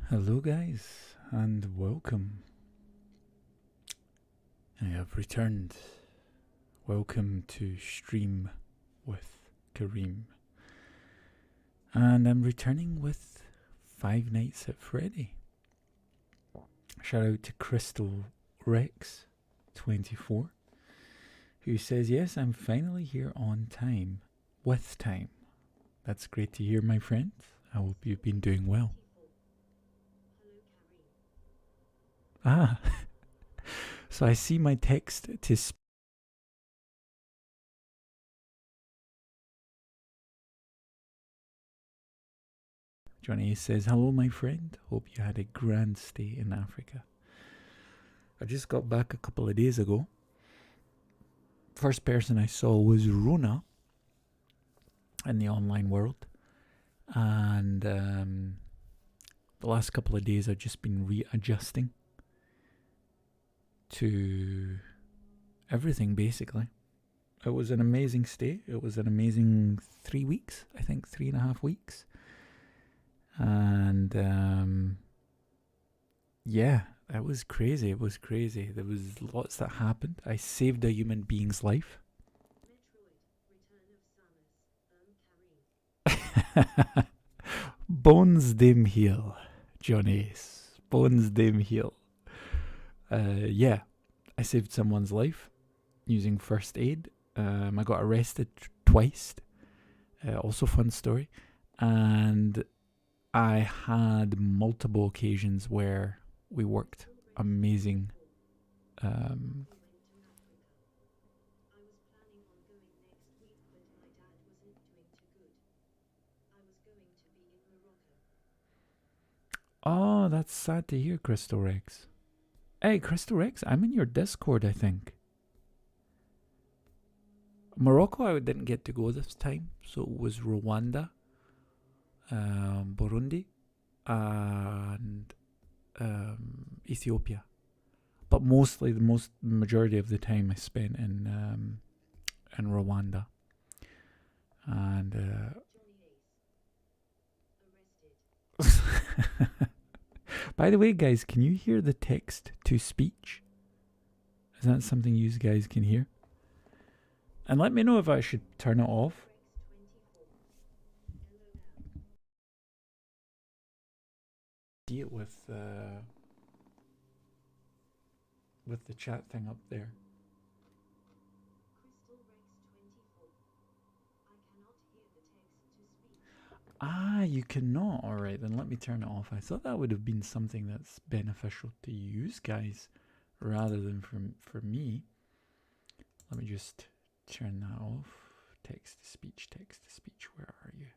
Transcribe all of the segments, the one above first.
Hello guys, and welcome. I have returned. Welcome to Stream with Kareem. And I'm returning with Five Nights at Freddy. Shout out to Crystal Rex 24, who says, yes, I'm finally here on time. With time. That's great to hear, my friend. I hope you've been doing well. Ah, so I see my text to Johnny says, hello my friend, hope you had a grand stay in Africa. I just got back a couple of days ago. First person I saw was Rona in the online world. And the last couple of days I've just been readjusting to everything basically. It was an amazing stay. It was an amazing 3 weeks, I think 3.5 weeks. And yeah, it was crazy. It was crazy. There was lots that happened. I saved a human being's life. Bones dem heal, Johnny. Bones dem heal. Yeah, I saved someone's life using first aid. I got arrested twice. Also fun story. And I had multiple occasions where we worked amazing Oh, that's sad to hear, Crystal Rex. Hey, Crystal Rex, I'm in your Discord, I think. Morocco, I didn't get to go this time, so it was Rwanda, Burundi, and Ethiopia. But mostly, the majority of the time I spent in Rwanda. And by the way, guys, can you hear the text to speech? Is that something you guys can hear? And let me know if I should turn it off. Deal with the chat thing up there. Ah, you cannot. Alright, then let me turn it off. I thought that would have been something that's beneficial to use, guys, rather than for me. Let me just turn that off. Text to speech, where are you?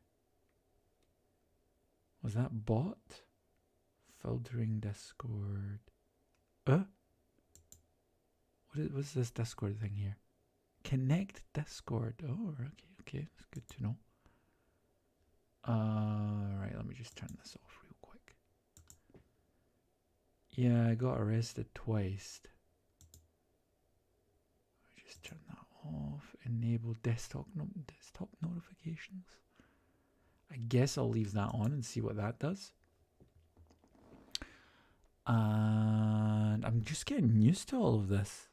Was that bot? Filtering Discord. What's this Discord thing here? Connect Discord. Oh, okay, that's good to know. Right, let me just turn this off real quick. Yeah, I got arrested twice. Just turn that off. Enable desktop notifications. I guess I'll leave that on and see what that does. And I'm just getting used to all of this.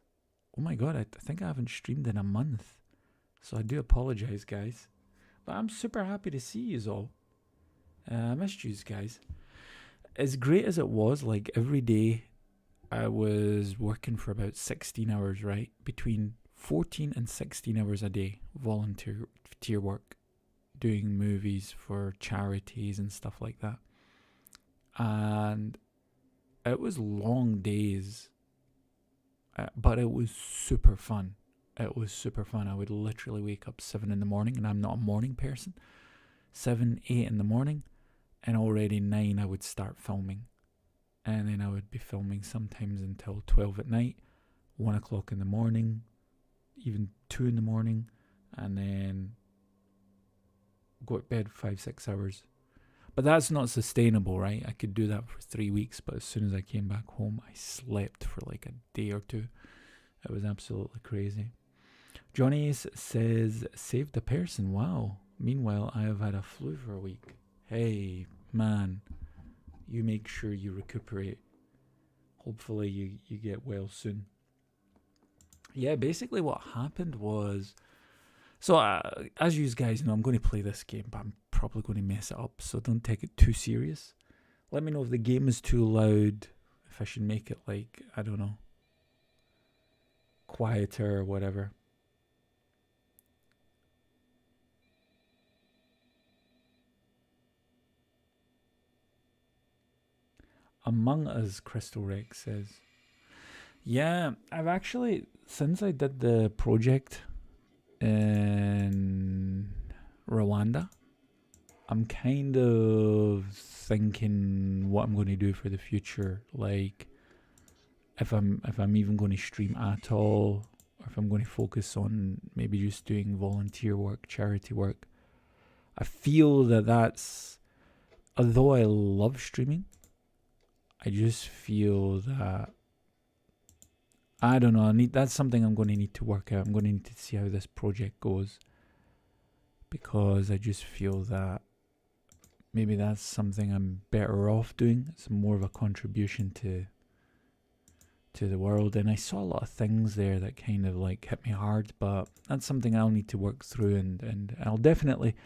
Oh my god, I think I haven't streamed in a month. So I do apologize, guys. But I'm super happy to see you all. I missed you guys. As great as it was, like every day I was working for about 16 hours, right? Between 14 and 16 hours a day, volunteer work, doing movies for charities and stuff like that. And it was long days, but it was super fun. It was super fun. I would literally wake up 7 in the morning, and I'm not a morning person. 7, 8 in the morning, and already 9 I would start filming. And then I would be filming sometimes until 12 at night, 1 o'clock in the morning, even 2 in the morning, and then go to bed 5-6 hours. But that's not sustainable, right? I could do that for 3 weeks, but as soon as I came back home, I slept for like a day or two. It was absolutely crazy. Johnny says, saved a person. Wow. Meanwhile, I have had a flu for a week. Hey, man. You make sure you recuperate. Hopefully you get well soon. Yeah, basically what happened was... So, as you guys know, I'm going to play this game, but I'm probably going to mess it up, so don't take it too serious. Let me know if the game is too loud, if I should make it like, I don't know, quieter or whatever. Among Us, Crystal Rex says. Yeah, I've actually, since I did the project in Rwanda, I'm kind of thinking what I'm going to do for the future. Like, if I'm even going to stream at all, or if I'm going to focus on maybe just doing volunteer work, charity work. I feel that that's, although I love streaming, I just feel that, I don't know, that's something I'm going to need to work out. I'm going to need to see how this project goes, because I just feel that maybe that's something I'm better off doing. It's more of a contribution to the world. And I saw a lot of things there that kind of like hit me hard, but that's something I'll need to work through, and I'll definitely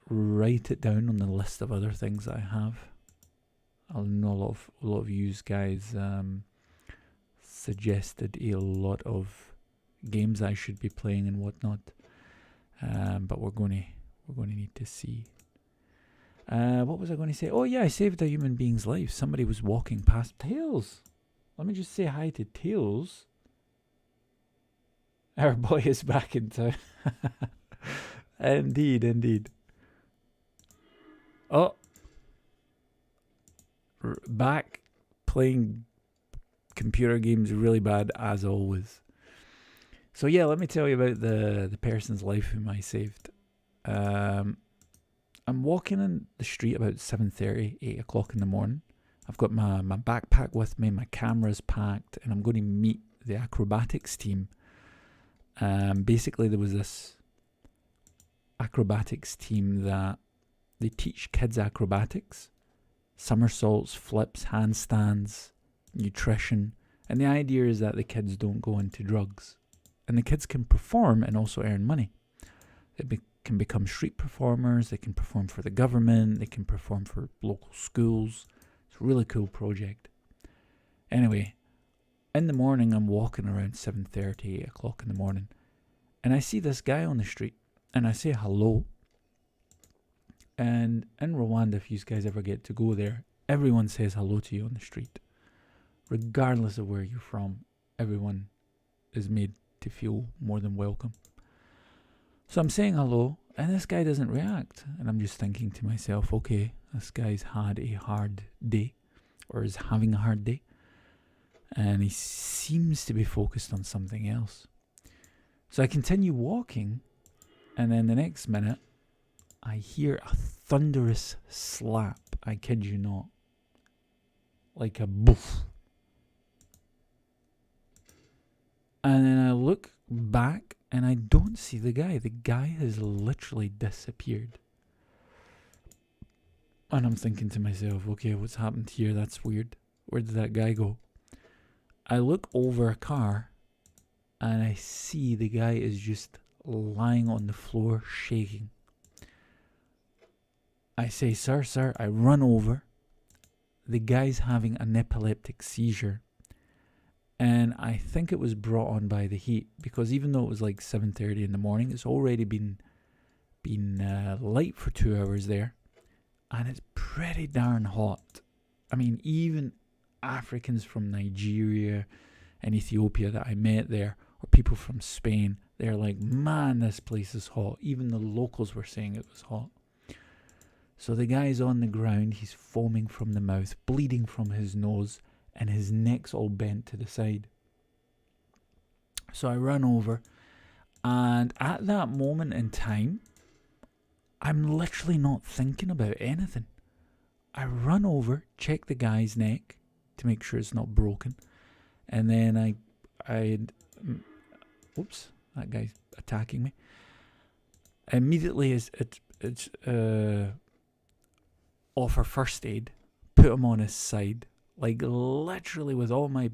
write it down on the list of other things that I have. I know a lot of you guys suggested a lot of games I should be playing and whatnot, but we're going to need to see. What was I going to say? Oh yeah, I saved a human being's life. Somebody was walking past. Tails, let me just say hi to Tails. Our boy is back in town. Indeed. Oh, back playing computer games really bad as always. So yeah, let me tell you about the person's life whom I saved. I'm walking in the street about 7:30, 8 o'clock in the morning. I've got my backpack with me, my camera's packed, and I'm going to meet the acrobatics team. Basically, there was this acrobatics team that they teach kids acrobatics, somersaults, flips, handstands, nutrition, and the idea is that the kids don't go into drugs, and the kids can perform and also earn money. They can become street performers, they can perform for the government, they can perform for local schools. It's a really cool project. Anyway, in the morning I'm walking around 7:30, 8 o'clock in the morning, and I see this guy on the street, and I say hello. And in Rwanda, if you guys ever get to go there, everyone says hello to you on the street. Regardless of where you're from, everyone is made to feel more than welcome. So I'm saying hello, and this guy doesn't react. And I'm just thinking to myself, okay, this guy's had a hard day, or is having a hard day, and he seems to be focused on something else. So I continue walking, and then the next minute, I hear a thunderous slap. I kid you not. Like a boof. And then I look back and I don't see the guy. The guy has literally disappeared. And I'm thinking to myself, okay, what's happened here? That's weird. Where did that guy go? I look over a car and I see the guy is just lying on the floor shaking. I say, sir, I run over. The guy's having an epileptic seizure. And I think it was brought on by the heat, because even though it was like 7:30 in the morning, it's already been light for 2 hours there. And it's pretty darn hot. I mean, even Africans from Nigeria and Ethiopia that I met there, or people from Spain, they're like, man, this place is hot. Even the locals were saying it was hot. So the guy's on the ground, he's foaming from the mouth, bleeding from his nose, and his neck's all bent to the side. So I run over, and at that moment in time, I'm literally not thinking about anything. I run over, check the guy's neck to make sure it's not broken, and then oops, that guy's attacking me. Immediately, it's offer first aid, put him on his side, like literally with all my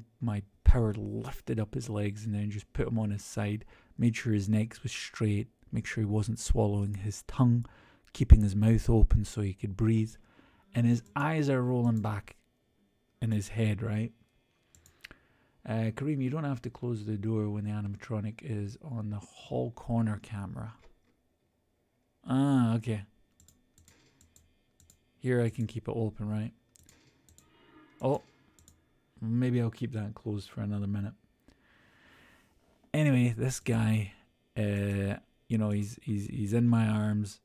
power, lifted up his legs and then just put him on his side, made sure his neck was straight, make sure he wasn't swallowing his tongue, keeping his mouth open so he could breathe, and his eyes are rolling back in his head, right? Kareem, you don't have to close the door when the animatronic is on the hall corner camera. Ah, okay. Here I can keep it open, right? Oh, maybe I'll keep that closed for another minute. Anyway, this guy, you know, he's in my arms,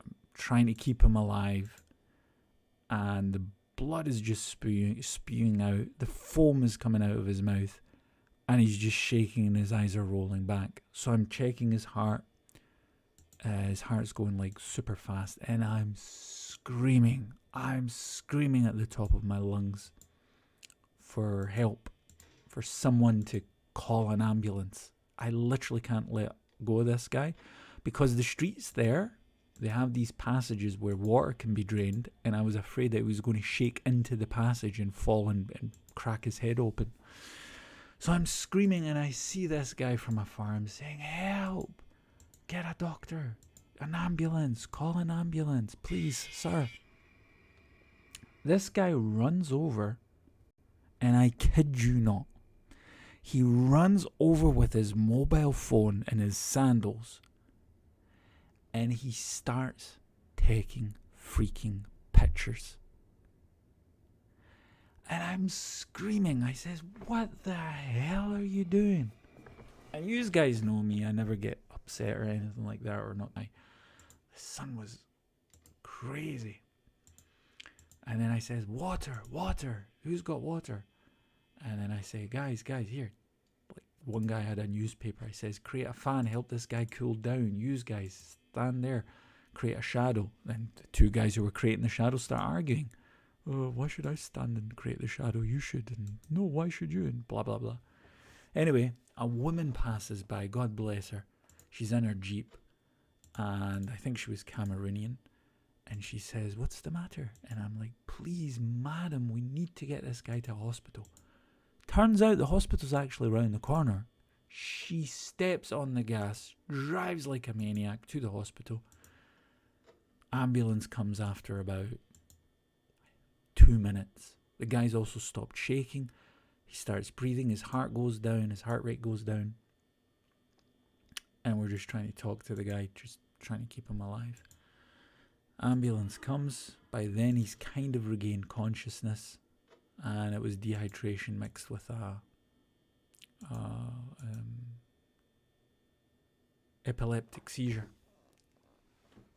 I'm trying to keep him alive, and the blood is just spewing out. The foam is coming out of his mouth, and he's just shaking, and his eyes are rolling back. So I'm checking his heart. His heart's going like super fast, and I'm screaming. I'm screaming at the top of my lungs for help, for someone to call an ambulance. I literally can't let go of this guy because the streets there, they have these passages where water can be drained, and I was afraid that he was going to shake into the passage and fall and crack his head open. So I'm screaming, and I see this guy from afar. I'm saying, help, get a doctor, an ambulance, call an ambulance, please, sir. This guy runs over, and I kid you not, he runs over with his mobile phone and his sandals, and he starts taking freaking pictures. And I'm screaming. I says, what the hell are you doing? And you guys know me, I never get upset or anything like that, or not. The sun was crazy. And then I says, water, water, who's got water? And then I say, guys, here. Like one guy had a newspaper. I says, create a fan, help this guy cool down. You guys stand there, create a shadow. Then the two guys who were creating the shadow start arguing. Why should I stand and create the shadow? You should. And no, why should you? And blah, blah, blah. Anyway, a woman passes by, God bless her. She's in her Jeep, and I think she was Cameroonian. And she says, what's the matter? And I'm like, please, madam, we need to get this guy to a hospital. Turns out the hospital's actually around the corner. She steps on the gas, drives like a maniac to the hospital. Ambulance comes after about 2 minutes. The guy's also stopped shaking. He starts breathing. His heart goes down. His heart rate goes down. And we're just trying to talk to the guy, just trying to keep him alive. Ambulance comes. By then he's kind of regained consciousness, and it was dehydration mixed with epileptic seizure.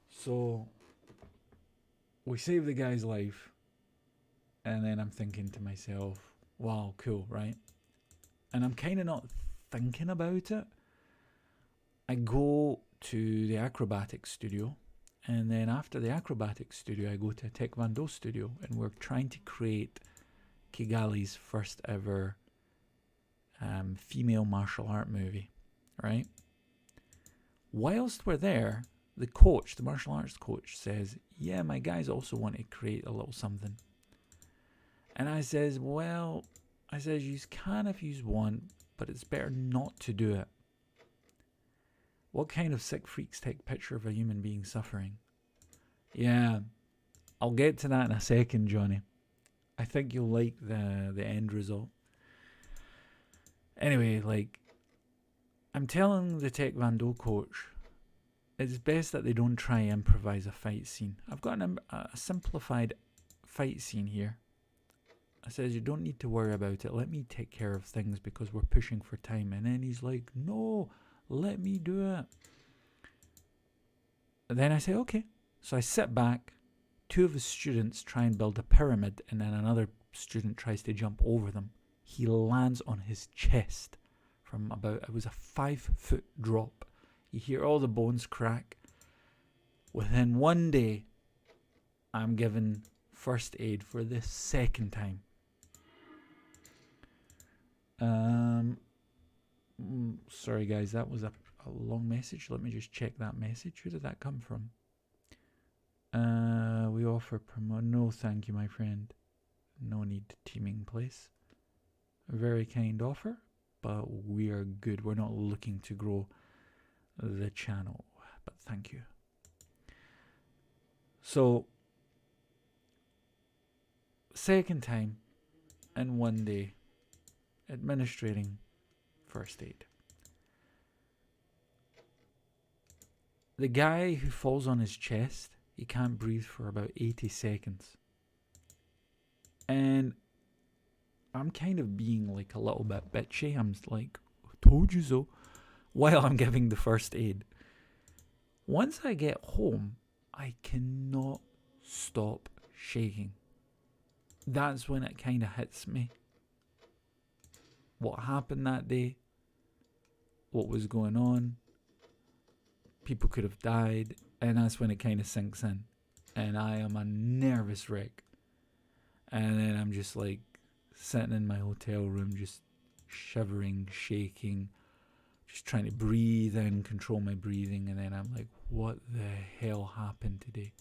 So we saved the guy's life, and then I'm thinking to myself, wow, cool, right? And I'm kind of not thinking about it. I go to the acrobatic studio, and then after the acrobatic studio I go to a Taekwondo studio, and we're trying to create Kigali's first ever female martial art movie, right? Whilst we're there, the coach, the martial arts coach, says, yeah, my guys also want to create a little something. And I says, well, you can if you want, but it's better not to do it. What kind of sick freaks take picture of a human being suffering? Yeah, I'll get to that in a second, Johnny. I think you'll like the end result. Anyway, like, I'm telling the Taekwondo coach, it's best that they don't try and improvise a fight scene. I've got a simplified fight scene here. I says, you don't need to worry about it. Let me take care of things because we're pushing for time. And then he's like, no, let me do it. And then I say, okay. So I sit back. Two of his students try and build a pyramid, and then another student tries to jump over them. He lands on his chest from about, it was a 5-foot drop. You hear all the bones crack. Within 1 day, I'm given first aid for the second time. Sorry guys, that was a long message. Let me just check that message. Who did that come from? We offer promo. No, thank you, my friend. No need teaming place. A very kind offer, but we are good. We're not looking to grow the channel, but thank you. So, second time in one day administrating first aid. The guy who falls on his chest, he can't breathe for about 80 seconds. And I'm kind of being like a little bit bitchy. I'm like, told you so, while I'm giving the first aid. Once I get home, I cannot stop shaking. That's when it kind of hits me. What happened that day? What was going on? People could have died. And that's when it kind of sinks in. And I am a nervous wreck. And then I'm just like sitting in my hotel room, just shivering, shaking, just trying to breathe in, control my breathing. And then I'm like, what the hell happened today?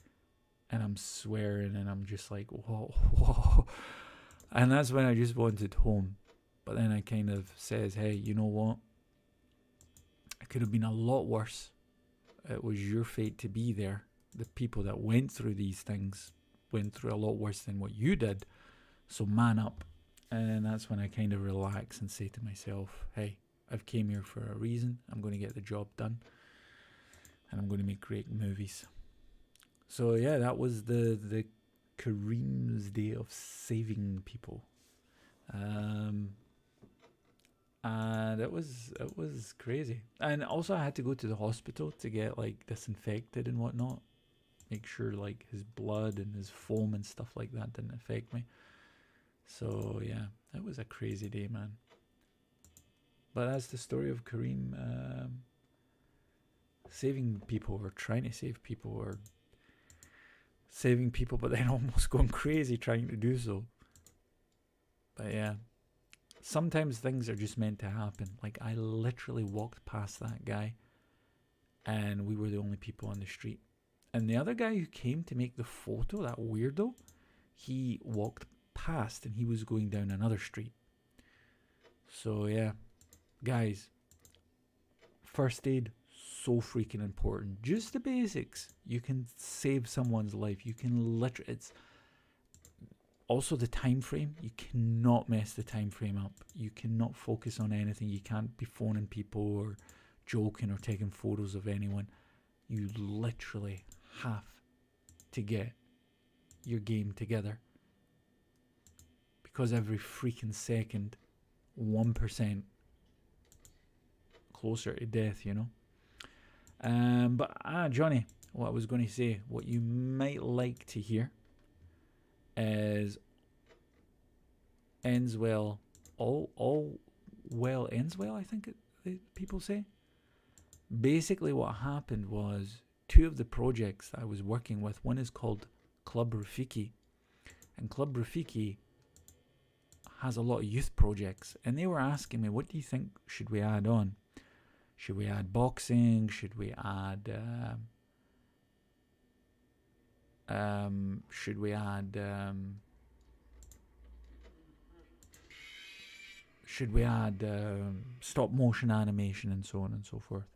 And I'm swearing and I'm just like, whoa, whoa. And that's when I just wanted home. But then I kind of says, hey, you know what? It could have been a lot worse. It was your fate to be there. The people that went through these things went through a lot worse than what you did. So man up. And that's when I kind of relax and say to myself, hey, I've came here for a reason. I'm going to get the job done. And I'm going to make great movies. So yeah, that was the Kareem's day of saving people. And it was crazy. And also I had to go to the hospital to get like disinfected and whatnot. Make sure like his blood and his foam and stuff like that didn't affect me. So yeah, it was a crazy day, man. But that's the story of Kareem saving people, or trying to save people, or saving people but then almost going crazy trying to do so. But yeah, sometimes things are just meant to happen. Like I literally walked past that guy and we were the only people on the street. And the other guy who came to make the photo, that weirdo, he walked past and he was going down another street. So yeah, guys, first aid, so freaking important. Just the basics. You can save someone's life. You can literally, it's also the time frame. You cannot mess the time frame up. You cannot focus on anything. You can't be phoning people or joking or taking photos of anyone. You literally have to get your game together, because every freaking second 1% closer to death, you know. But Johnny, what I was going to say, what you might like to hear is ends well, all well ends well, I think people say. Basically what happened was, two of the projects I was working with, one is called Club Rafiki, and Club Rafiki has a lot of youth projects, and they were asking me, what do you think should we add on? Should we add boxing? Should we add stop motion animation and so on and so forth?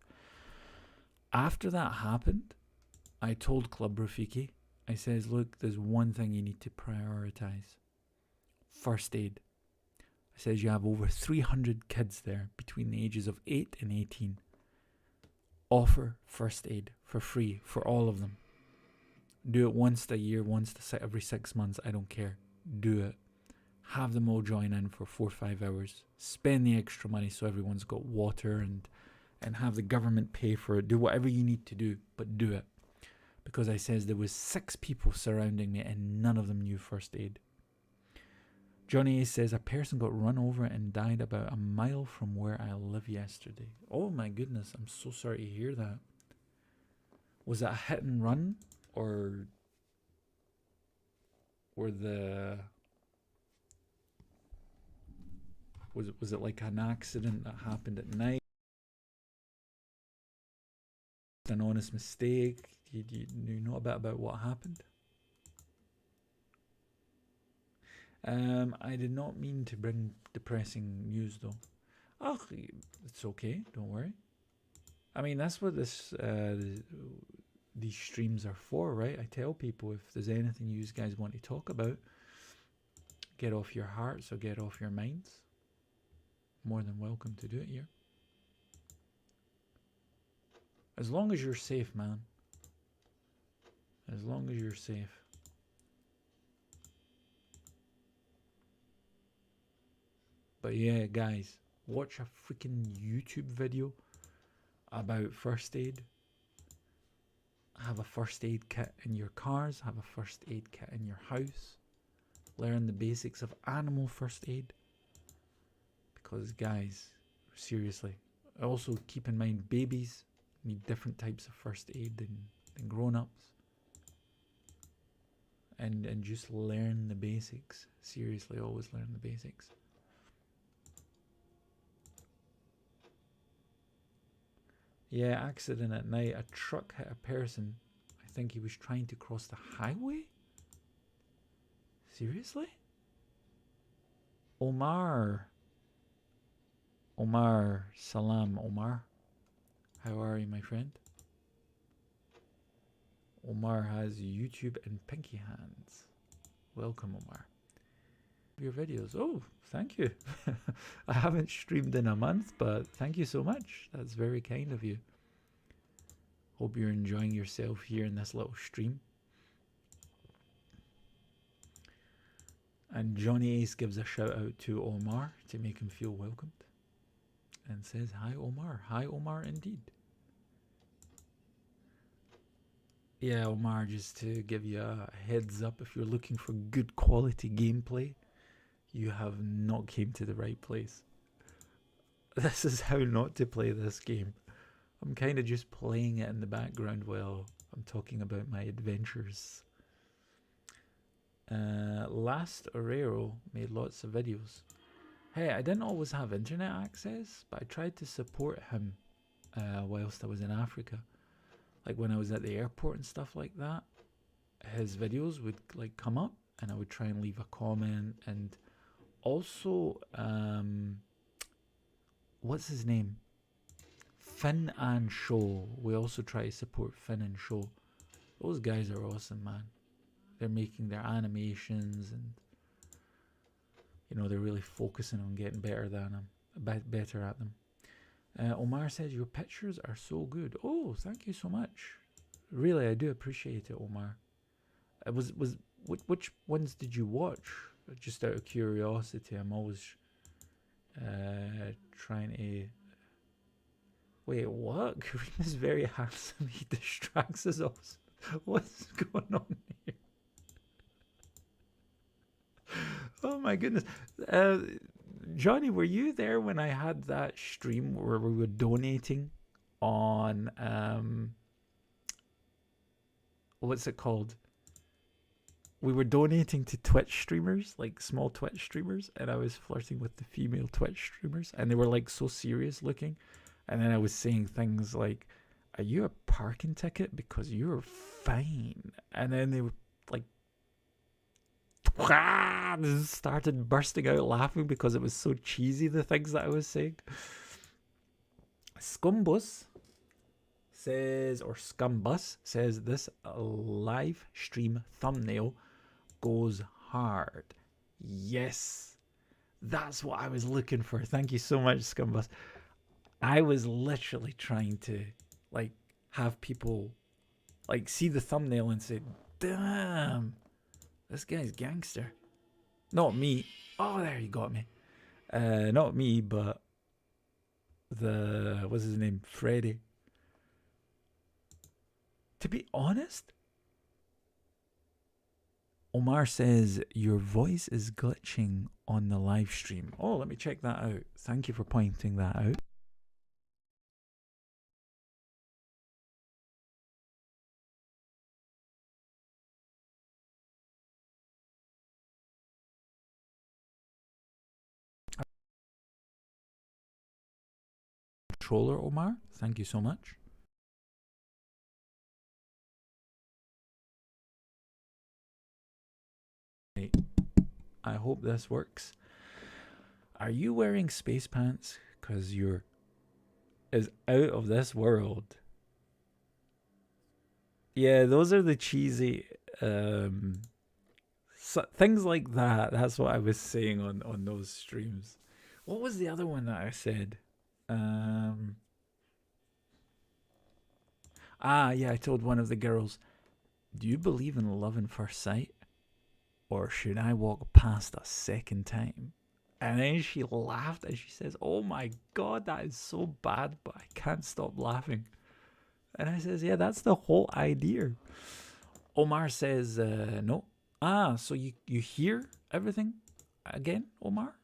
After that happened, I told Club Rafiki, I says, look, there's one thing you need to prioritize. First aid. I says, you have over 300 kids there between the ages of 8 and 18. Offer first aid for free for all of them. Do it once a year, every 6 months, I don't care. Do it. Have them all join in for 4 or 5 hours. Spend the extra money so everyone's got water, and have the government pay for it. Do whatever you need to do, but do it. Because I says there was 6 people surrounding me and none of them knew first aid. Johnny A says, a person got run over and died about a mile from where I live yesterday. Oh my goodness, I'm so sorry to hear that. Was that a hit and run, or was it like an accident that happened at night? An honest mistake? Do you know a bit about what happened? I did not mean to bring depressing news though. Oh, it's okay, don't worry. I mean, that's what these streams are for, right? I tell people if there's anything you guys want to talk about, get off your hearts or get off your minds, more than welcome to do it here. As long as you're safe, man. As long as you're safe. But yeah, guys, watch a freaking YouTube video about first aid. Have a first aid kit in your cars. Have a first aid kit in your house. Learn the basics of animal first aid. Because guys, seriously. Also keep in mind babies need different types of first aid than grown-ups. And just learn the basics. Seriously, always learn the basics. Yeah, accident at night. A truck hit a person. I think he was trying to cross the highway? Seriously? Omar. Salam, Omar. How are you, my friend? Omar has YouTube and pinky hands. Welcome, Omar. Your videos. Oh, thank you. I haven't streamed in a month, but thank you so much. That's very kind of you. Hope you're enjoying yourself here in this little stream. And Johnny Ace gives a shout out to Omar to make him feel welcomed. And says, hi Omar. Hi Omar indeed. Yeah, Omar, just to give you a heads up, if you're looking for good quality gameplay, you have not came to the right place. This is how not to play this game. I'm kind of just playing it in the background while I'm talking about my adventures. Last Orero made lots of videos. Hey, I didn't always have internet access, but I tried to support him whilst I was in Africa. Like when I was at the airport and stuff like that, his videos would like come up and I would try and leave a comment. And also, what's his name? Finn and Show. We also try to support Finn and Show. Those guys are awesome, man. They're making their animations and, you know, they're really focusing on getting better than them, better at them. Omar says your pictures are so good. Oh, thank you so much. Really, I do appreciate it, Omar. Which ones did you watch? Just out of curiosity, I'm always trying to. Wait, what? Kareem is very handsome. He distracts us all. What's going on here? Oh my goodness. Johnny, were you there when I had that stream where we were donating on what's it called? We were donating to Twitch streamers, like small Twitch streamers, and I was flirting with the female Twitch streamers, and they were like so serious looking. And then I was saying things like, "Are you a parking ticket? Because you're fine." And then they were like, started bursting out laughing because it was so cheesy, the things that I was saying. Scumbus says, or Scumbus says, this live stream thumbnail goes hard. Yes, that's what I was looking for. Thank you so much, Scumbus. I was literally trying to like have people like see the thumbnail and say, damn, this guy's gangster. Not me. Oh, there, you got me. Not me, but the, what's his name? Freddy. To be honest, Omar says your voice is glitching on the live stream. Oh, let me check that out. Thank you for pointing that out. Controller, Omar, thank you so much. I hope this works. Are you wearing space pants? Because you're is out of this world. Yeah, those are the cheesy things like that. That's what I was saying on those streams. What was the other one that I said? Yeah, I told one of the girls, do you believe in love at first sight? Or should I walk past a second time? And then she laughed and she says, oh my God, that is so bad, but I can't stop laughing. And I says, yeah, that's the whole idea. Omar says, no. So you hear everything again, Omar?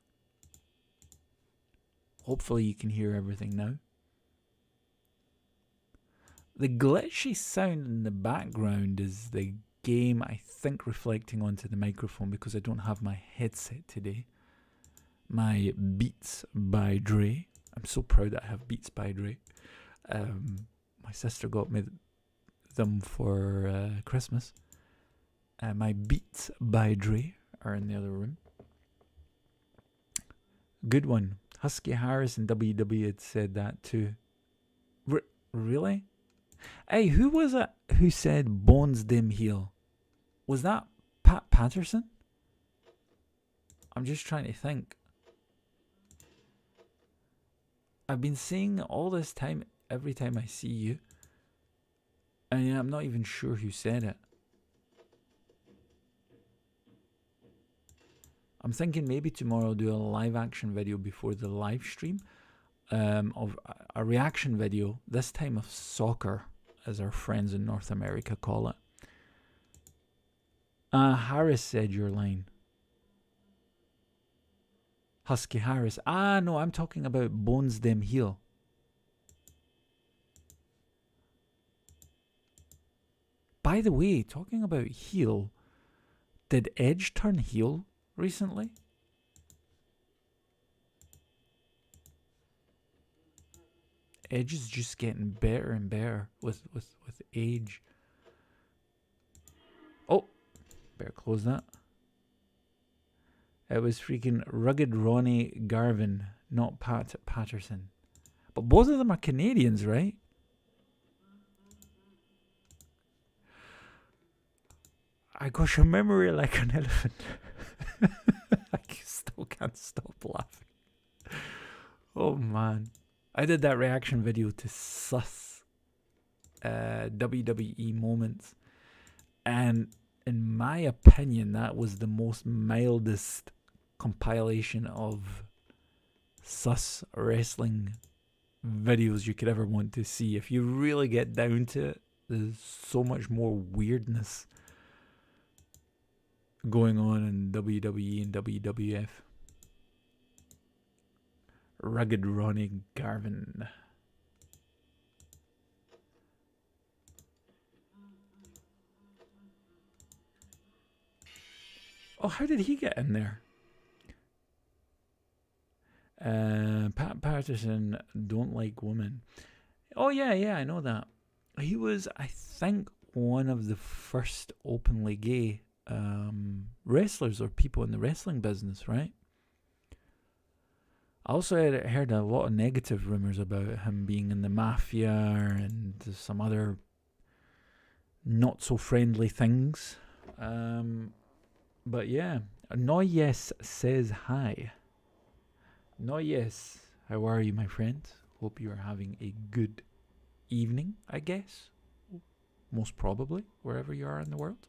Hopefully you can hear everything now. The glitchy sound in the background is the game, I think, reflecting onto the microphone because I don't have my headset today. My Beats by Dre. I'm so proud that I have Beats by Dre. My sister got me them for Christmas. My Beats by Dre are in the other room. Good one. Husky Harris and WW had said that too. Really? Hey, who was it who said bones dim heel? Was that Pat Patterson? I'm just trying to think. I've been saying all this time, every time I see you. And yeah, I'm not even sure who said it. I'm thinking maybe tomorrow I'll do a live action video before the live stream. Of a reaction video, this time of soccer, as our friends in North America call it. Harris said your line. Husky Harris. No, I'm talking about Bones Dem Heel. By the way, talking about heel, did Edge turn heel recently? Edge is just getting better and better with age. Oh, better close that. It was freaking Rugged Ronnie Garvin, not Pat Patterson. But both of them are Canadians, right? I got your memory like an elephant. I still can't stop laughing. Oh man. I did that reaction video to sus WWE moments. And in my opinion, that was the most mildest compilation of sus wrestling videos you could ever want to see. If you really get down to it, there's so much more weirdness going on in WWE and WWF. Rugged Ronnie Garvin. Oh, how did he get in there? Pat Patterson don't like women. Oh yeah, I know that. He was, I think, one of the first openly gay wrestlers or people in the wrestling business, right? I also heard a lot of negative rumors about him being in the mafia and some other not so friendly things. But yeah, Noyes says hi. Noyes, how are you, my friend? Hope you are having a good evening, I guess. Most probably, wherever you are in the world.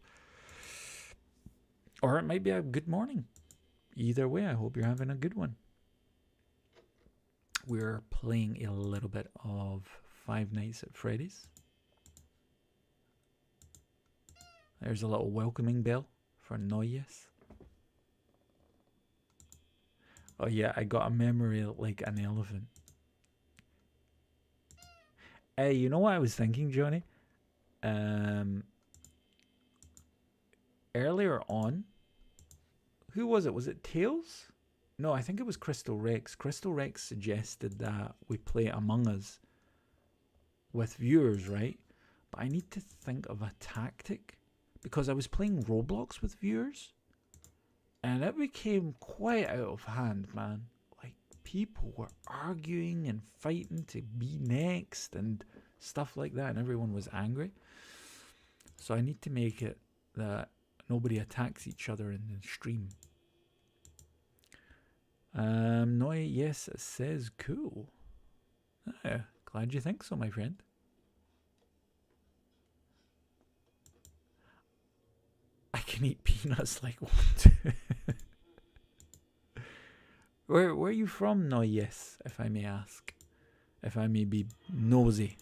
Or it might be a good morning. Either way, I hope you're having a good one. We're playing a little bit of Five Nights at Freddy's. There's a little welcoming bell for Noyes. Oh yeah, I got a memory like an elephant. Hey, you know what I was thinking, Johnny? Earlier on, who was it? Was it Tails? No, I think it was Crystal Rex. Crystal Rex suggested that we play Among Us with viewers, right? But I need to think of a tactic because I was playing Roblox with viewers And it became quite out of hand, man. Like, people were arguing and fighting to be next and stuff like that, and everyone was angry. So I need to make it that nobody attacks each other in the stream. No, yes, it says cool. Ah, glad you think so, my friend. I can eat peanuts like one. Where are you from? No, yes, if I may ask. If I may be nosy.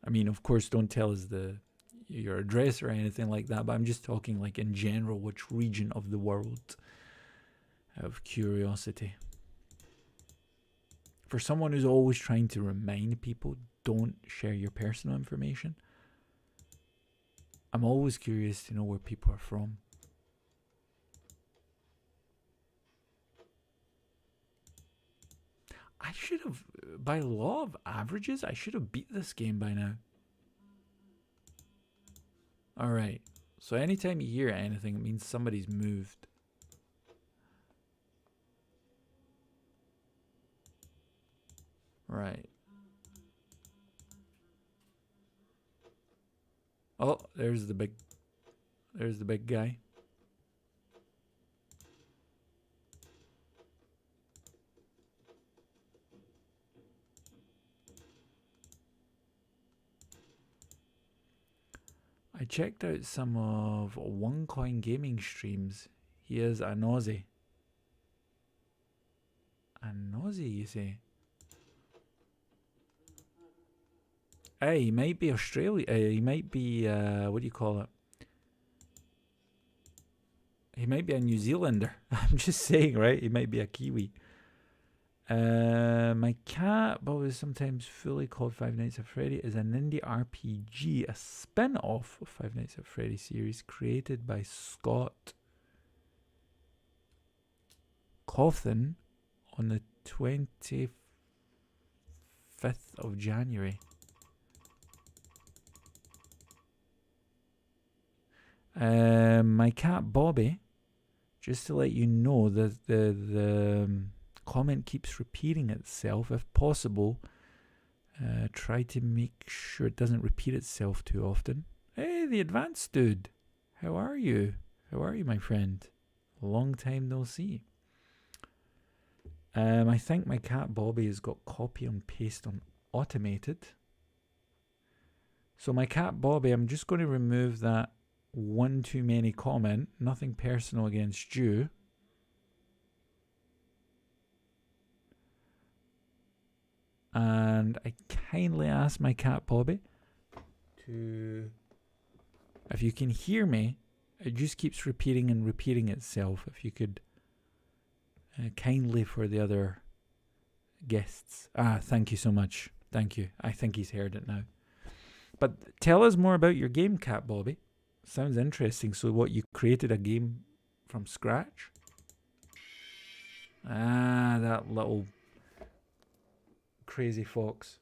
I mean, of course, don't tell us your address or anything like that, but I'm just talking like in general, which region of the world, out of curiosity. For someone who's always trying to remind people, don't share your personal information, I'm always curious to know where people are from. I should have, by law of averages, I should have beat this game by now. Alright, so anytime you hear anything, it means somebody's moved. Right. Oh, there's the big guy. I checked out some of OneCoin Gaming streams. He is a Aussie. An Aussie, you say? Hey, he might be Australian. He might be, what do you call it? He might be a New Zealander. I'm just saying, right? He might be a Kiwi. My cat, but was sometimes fully called Five Nights at Freddy, is an indie RPG, a spin-off of Five Nights at Freddy series created by Scott Cawthon on the 25th of January. My cat Bobby, just to let you know that the comment keeps repeating itself. If possible, try to make sure it doesn't repeat itself too often. Hey, the advanced dude, how are you? How are you, my friend? Long time no see. I think my cat Bobby has got copy and paste on automated. So my cat Bobby, I'm just going to remove that one too many comment. Nothing personal against you. And I kindly ask my cat Bobby to, if you can hear me, it just keeps repeating and repeating itself. If you could kindly for the other guests. Thank you so much. Thank you. I think he's heard it now. But tell us more about your game, cat Bobby. Sounds interesting. So what, you created a game from scratch? That little crazy fox.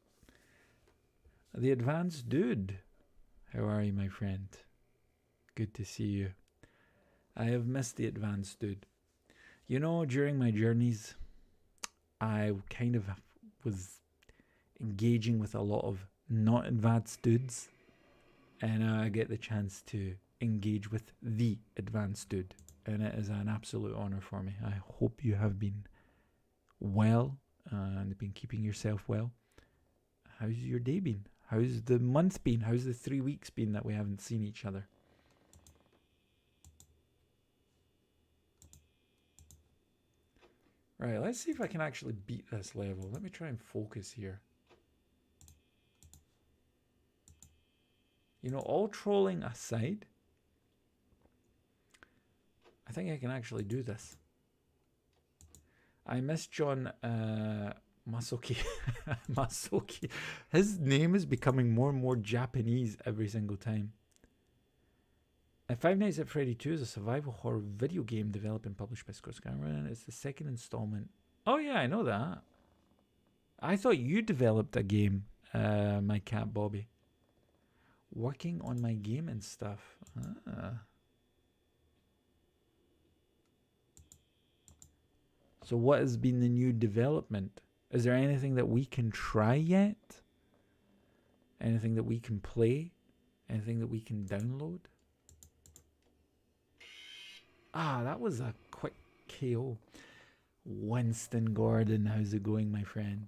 The advanced dude. How are you, my friend? Good to see you. I have missed the advanced dude. You know, during my journeys, I kind of was engaging with a lot of not advanced dudes. And I get the chance to engage with the advanced dude. And it is an absolute honor for me. I hope you have been well and been keeping yourself well. How's your day been? How's the month been? How's the 3 weeks been that we haven't seen each other? Right, let's see if I can actually beat this level. Let me try and focus here. You know, all trolling aside, I think I can actually do this. I miss John Masoki. Masoki. His name is becoming more and more Japanese every single time. Five Nights at Freddy 2 is a survival horror video game developed and published by Scott Cameron. It's the second installment. Oh yeah, I know that. I thought you developed a game, my cat Bobby. Working on my game and stuff. So what has been the new development? Is there anything that we can try yet? Anything that we can play? Anything that we can download? Ah, that was a quick KO. Winston Gordon, how's it going, my friend?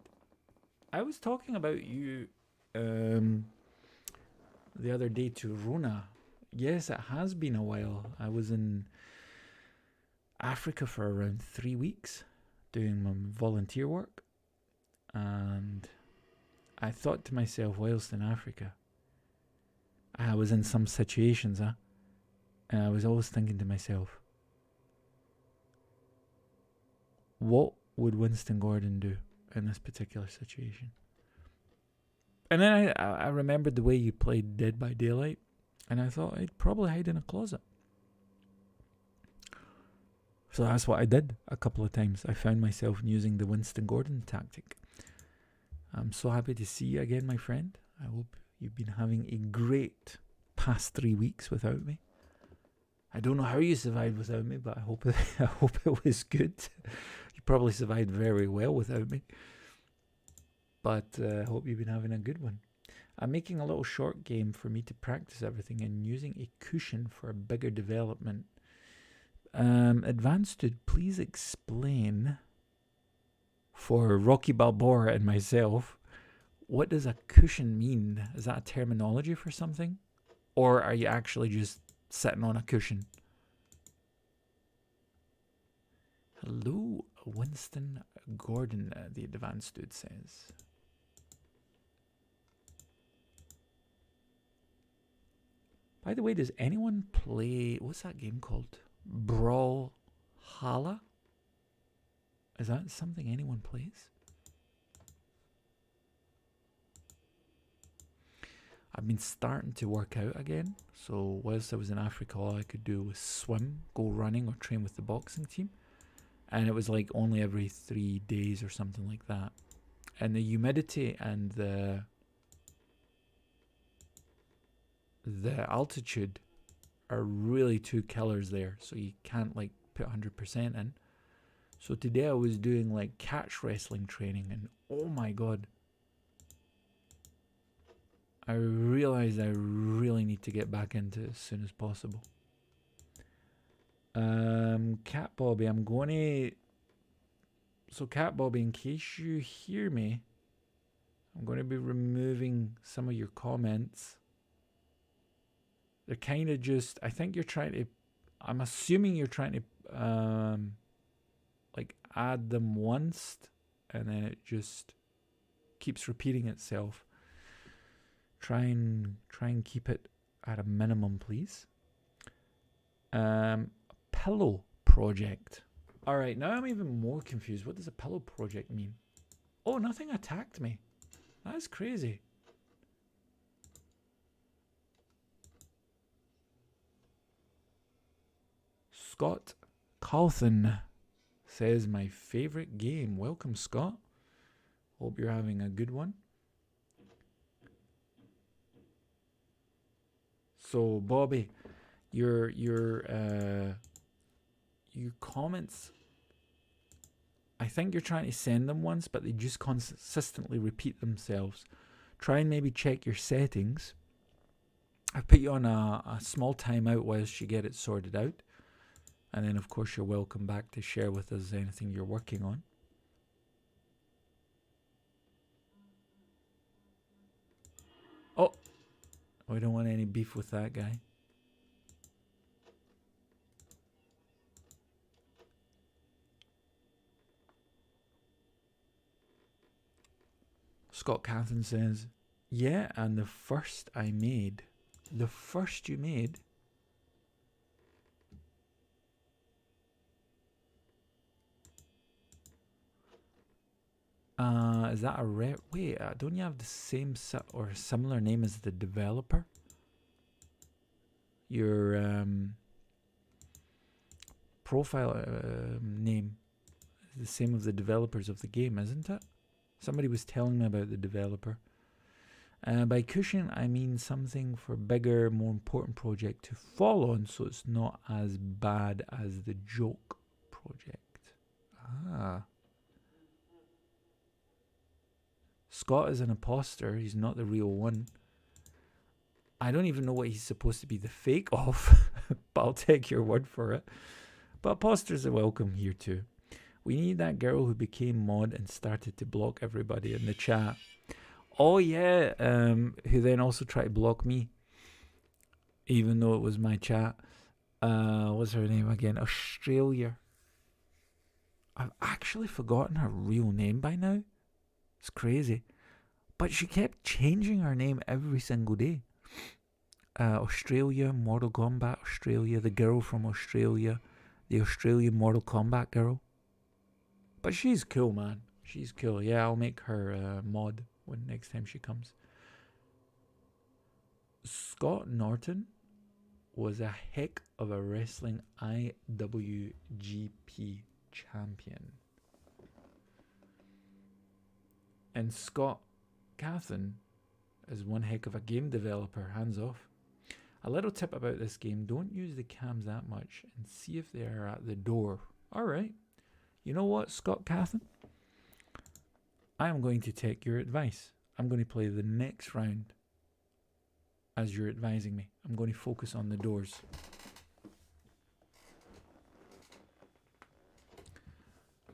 I was talking about you the other day to Rona. Yes, it has been a while. I was in Africa for around 3 weeks doing my volunteer work. And I thought to myself, whilst in Africa, I was in some situations, and I was always thinking to myself, what would Winston Gordon do in this particular situation? And then I remembered the way you played Dead by Daylight, and I thought I'd probably hide in a closet. So that's what I did a couple of times. I found myself using the Winston Gordon tactic. I'm so happy to see you again, my friend. I hope you've been having a great past 3 weeks without me. I don't know how you survived without me, but I hope it was good. You probably survived very well without me. But I hope you've been having a good one. I'm making a little short game for me to practice everything and using a cushion for a bigger development. Advanced Dude, please explain for Rocky Balboa and myself, what does a cushion mean? Is that a terminology for something? Or are you actually just sitting on a cushion? Hello, Winston Gordon, the Advanced Dude says. By the way, does anyone play, what's that game called? Brawlhalla? Is that something anyone plays? I've been starting to work out again. So whilst I was in Africa, all I could do was swim, go running, or train with the boxing team. And it was like only every 3 days or something like that. And the humidity and the altitude are really two killers there. So you can't like put 100% in. So today I was doing like catch wrestling training, and oh my god, I realized I really need to get back into it as soon as possible. Cat Bobby, I'm going to... So Cat Bobby, in case you hear me, I'm going to be removing some of your comments. They're kind of just... I think you're trying to... I'm assuming you're trying to... like add them once, and then it just keeps repeating itself. Try and keep it at a minimum, please. Pillow project. All right, now I'm even more confused. What does a pillow project mean? Oh, nothing attacked me. That's crazy. Scott Carlton says my favorite game. Welcome, Scott. Hope you're having a good one. So, Bobby, your comments, I think you're trying to send them once, but they just consistently repeat themselves. Try and maybe check your settings. I've put you on a small timeout whilst you get it sorted out. And then, of course, you're welcome back to share with us anything you're working on. Oh, we don't want any beef with that guy. Scott Catherine says, yeah, and the first I made. The first you made? Is that a wait, don't you have the same or similar name as the developer? Your profile name is the same of the developers of the game, isn't it? Somebody was telling me about the developer. By cushion, I mean something for bigger, more important project to fall on, so it's not as bad as the joke project. Ah. Scott is an imposter. He's not the real one. I don't even know what he's supposed to be the fake of, but I'll take your word for it. But imposters are welcome here too. We need that girl who became mod and started to block everybody in the chat. Oh yeah, who then also tried to block me, even though it was my chat. What's her name again? Australia. I've actually forgotten her real name by now. It's crazy. But she kept changing her name every single day. Australia, Mortal Kombat Australia, the girl from Australia, the Australian Mortal Kombat girl. But she's cool, man. She's cool. Yeah, I'll make her mod when next time she comes. Scott Norton was a heck of a wrestling IWGP champion. And Scott Cathan is one heck of a game developer, hands off. A little tip about this game, don't use the cams that much and see if they are at the door. Alright, you know what, Scott Cathan? I am going to take your advice. I'm going to play the next round as you're advising me. I'm going to focus on the doors.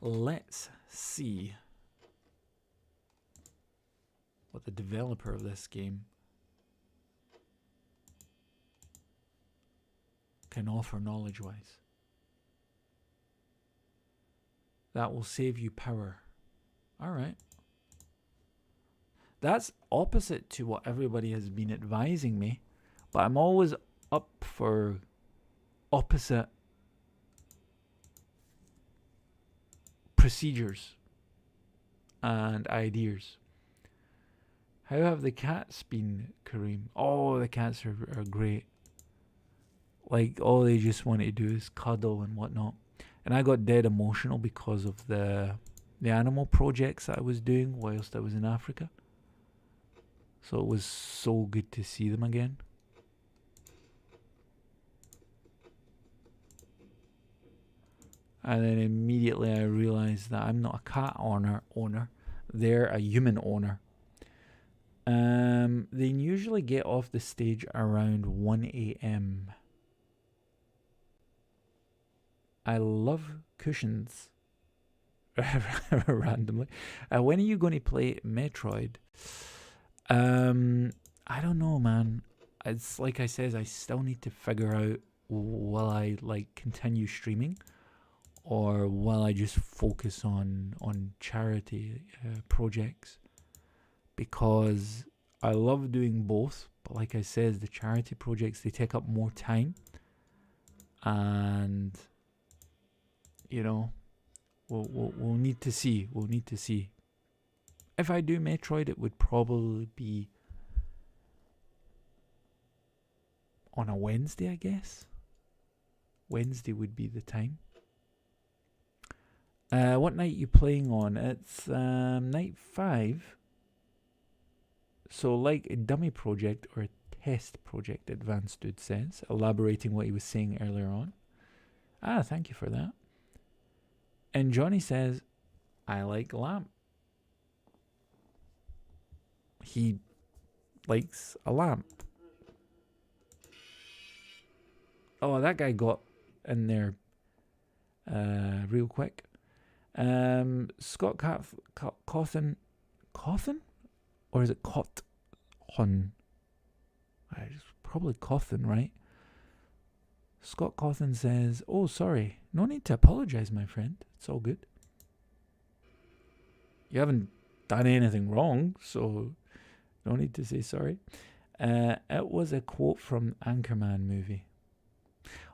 Let's see what the developer of this game can offer knowledge-wise. That will save you power. Alright. That's opposite to what everybody has been advising me, but I'm always up for opposite procedures and ideas. How have the cats been, Kareem? Oh, the cats are great. Like, all they just want to do is cuddle and whatnot. And I got dead emotional because of the animal projects that I was doing whilst I was in Africa. So it was so good to see them again. And then immediately I realized that I'm not a cat owner. They're a human owner. They usually get off the stage around 1 a.m. I love cushions. Randomly. When are you going to play Metroid? I don't know, man. It's like I says, I still need to figure out, will I like continue streaming, or will I just focus on charity projects? Because I love doing both, but like I says, the charity projects, they take up more time, and you know, we'll need to see. We'll need to see. If I do Metroid, it would probably be on a Wednesday, I guess. Wednesday would be the time. What night you playing on? It's night 5. So like a dummy project or a test project, Advanced Dude says, elaborating what he was saying earlier on. Ah, thank you for that. And Johnny says, I like lamp. He likes a lamp. Oh, that guy got in there real quick. Scott Cawthon? Or is it Cawthon? It's probably Cawthon, right? Scott Cawthon says, oh, sorry. No need to apologize, my friend. It's all good. You haven't done anything wrong, so no need to say sorry. It was a quote from Anchorman movie.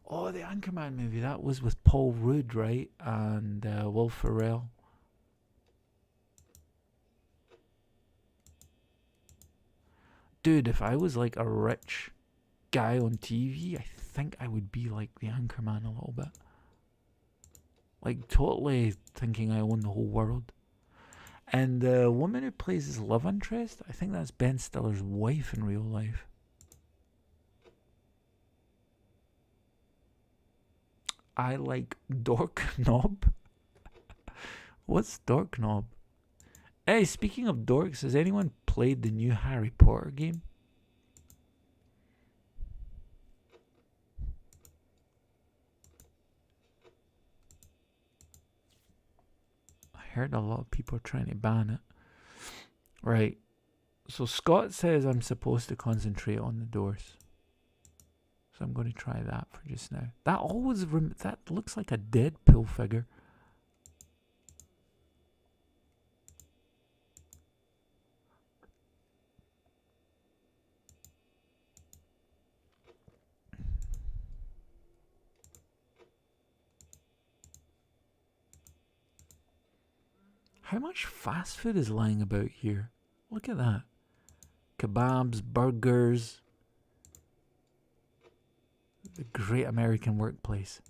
Oh, the Anchorman movie. That was with Paul Rudd, right? And Will Ferrell. Dude, if I was like a rich guy on TV, I think I would be like the Anchorman a little bit. Like, totally thinking I own the whole world. And the woman who plays his love interest, I think that's Ben Stiller's wife in real life. I like Dork Knob. What's Dork Knob? Hey, speaking of dorks, has anyone played the new Harry Potter game? I heard a lot of people are trying to ban it. Right. So Scott says I'm supposed to concentrate on the doors. So I'm going to try that for just now. That always that looks like a Deadpool figure. How much fast food is lying about here? Look at that. Kebabs, burgers. The great American workplace.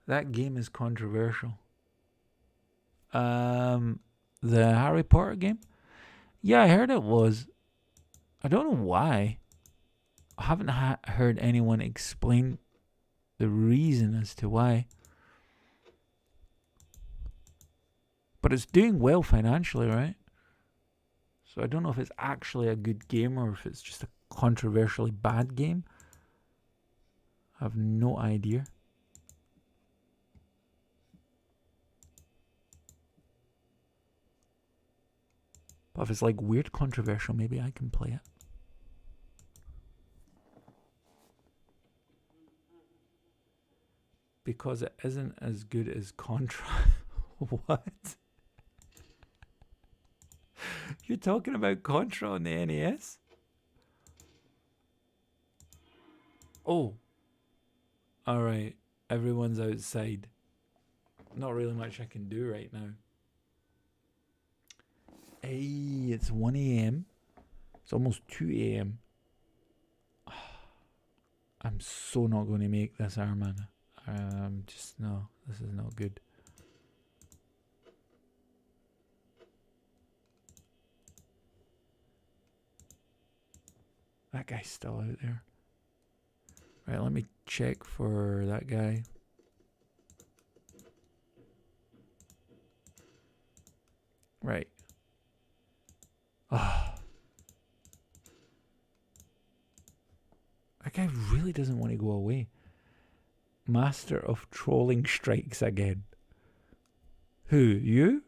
That game is controversial. The Harry Potter game? Yeah, I heard it was. I don't know why. I haven't heard anyone explain the reason as to why. But it's doing well financially, right? So I don't know if it's actually a good game or if it's just a controversially bad game. I have no idea. But if it's like weird controversial, maybe I can play it. Because it isn't as good as Contra. What? You're talking about Contra on the NES? Oh. Alright. Everyone's outside. Not really much I can do right now. Hey, it's 1 a.m. It's almost 2 a.m. I'm so not going to make this, Arman. Just no. This is not good. That guy's still out there. Right, let me check for that guy. Right. Oh. That guy really doesn't want to go away. Master of trolling strikes again. Who? You?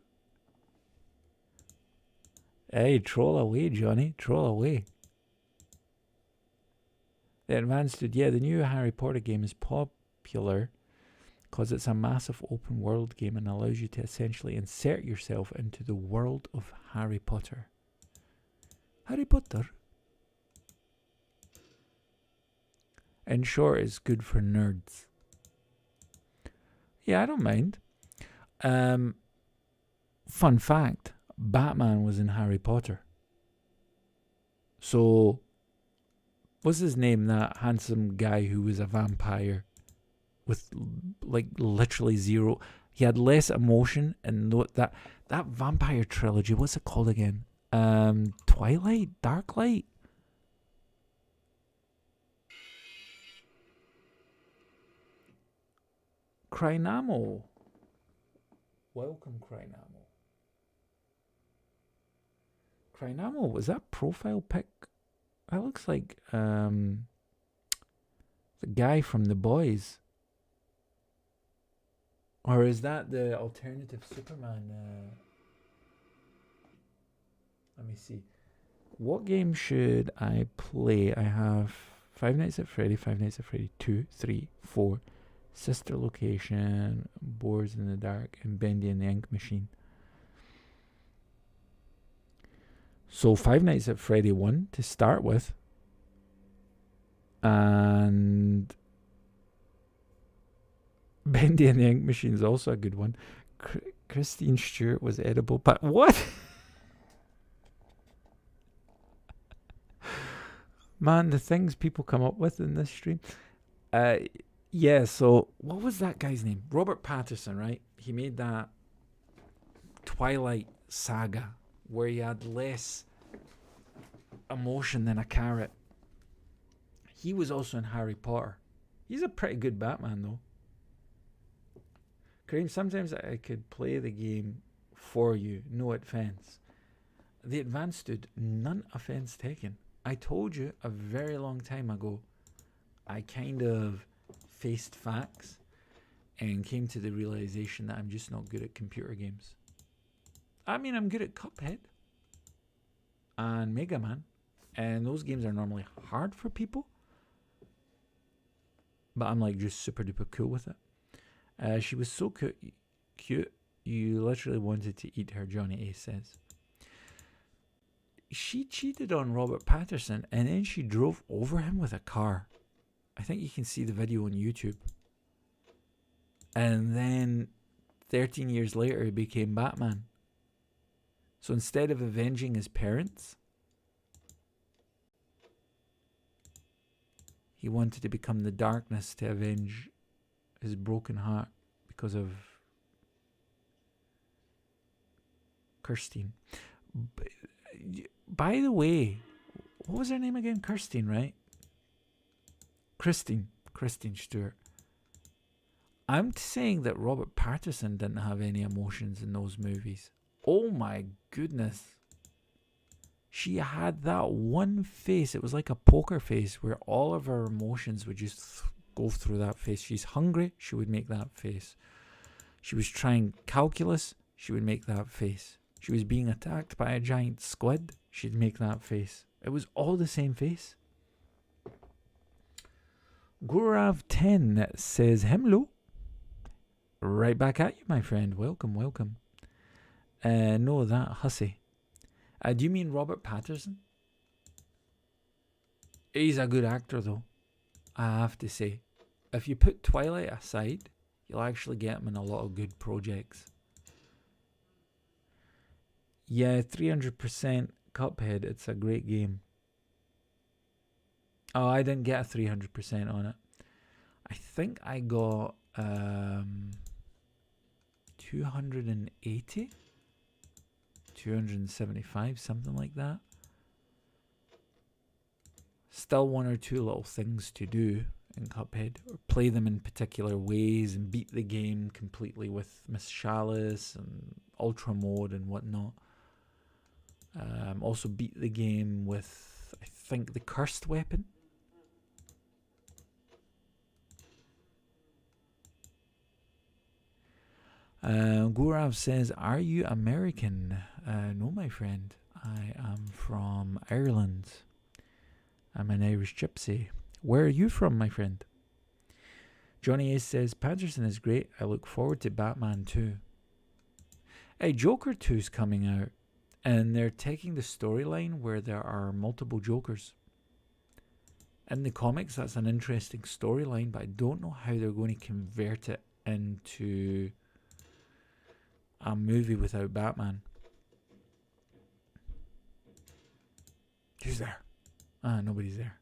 Hey, troll away, Johnny. Troll away. The advanced dude. Yeah, the new Harry Potter game is popular because it's a massive open world game and allows you to essentially insert yourself into the world of Harry Potter. Harry Potter. In short, it's good for nerds. Yeah, I don't mind. Fun fact, Batman was in Harry Potter. So, what's his name? That handsome guy who was a vampire with like literally zero. He had less emotion, and that vampire trilogy. What's it called again? Twilight, Darklight. Crynamo. Welcome, Crynamo. Crynamo, was that profile pic? That looks like the guy from The Boys. Or is that the alternative Superman? Let me see. What game should I play? I have Five Nights at Freddy, Five Nights at Freddy 2, 3, 4, Sister Location, Boards in the Dark, and Bendy and the Ink Machine. So Five Nights at Freddy 1 to start with. And Bendy and the Ink Machine is also a good one. Christine Stewart was edible, but what? Man, the things people come up with in this stream. Yeah, so what was that guy's name? Robert Pattinson, right? He made that Twilight saga where he had less emotion than a carrot. He was also in Harry Potter. He's a pretty good Batman, though. Kareem, sometimes I could play the game for you. No offense. The advanced dude, none offense taken. I told you a very long time ago, I kind of faced facts and came to the realization that I'm just not good at computer games. I mean, I'm good at Cuphead and Megaman, and those games are normally hard for people, but I'm like just super duper cool with it. She was so cute, you literally wanted to eat her, Johnny A says. She cheated on Robert Pattinson and then she drove over him with a car. I think you can see the video on YouTube. And then 13 years later he became Batman. So instead of avenging his parents, he wanted to become the darkness to avenge his broken heart because of Kirstine. By the way, what was her name again? Kirstine, right? Kristen Stewart. I'm saying that Robert Pattinson didn't have any emotions in those movies. Oh my goodness. She had that one face. It was like a poker face where all of her emotions would just go through that face. She's hungry, she would make that face. She was trying calculus, she would make that face. She was being attacked by a giant squid, she'd make that face. It was all the same face. Gurav10 says, hello. Right back at you, my friend. Welcome, welcome. No, that hussy. Do you mean Robert Pattinson? He's a good actor, though. I have to say. If you put Twilight aside, you'll actually get him in a lot of good projects. Yeah, 300% Cuphead. It's a great game. Oh, I didn't get a 300% on it. I think I got 280, 275, something like that. Still one or two little things to do in Cuphead, or play them in particular ways and beat the game completely with Miss Chalice and Ultra Mode and whatnot. Also beat the game with, I think, the Cursed Weapon. Gurav says, are you American? No, my friend. I am from Ireland. I'm an Irish gypsy. Where are you from, my friend? Johnny Ace says, Patterson is great. I look forward to Batman 2. Hey, Joker 2's coming out. And they're taking the storyline where there are multiple Jokers. In the comics, that's an interesting storyline, but I don't know how they're going to convert it into a movie without Batman. Who's there? Ah, nobody's there.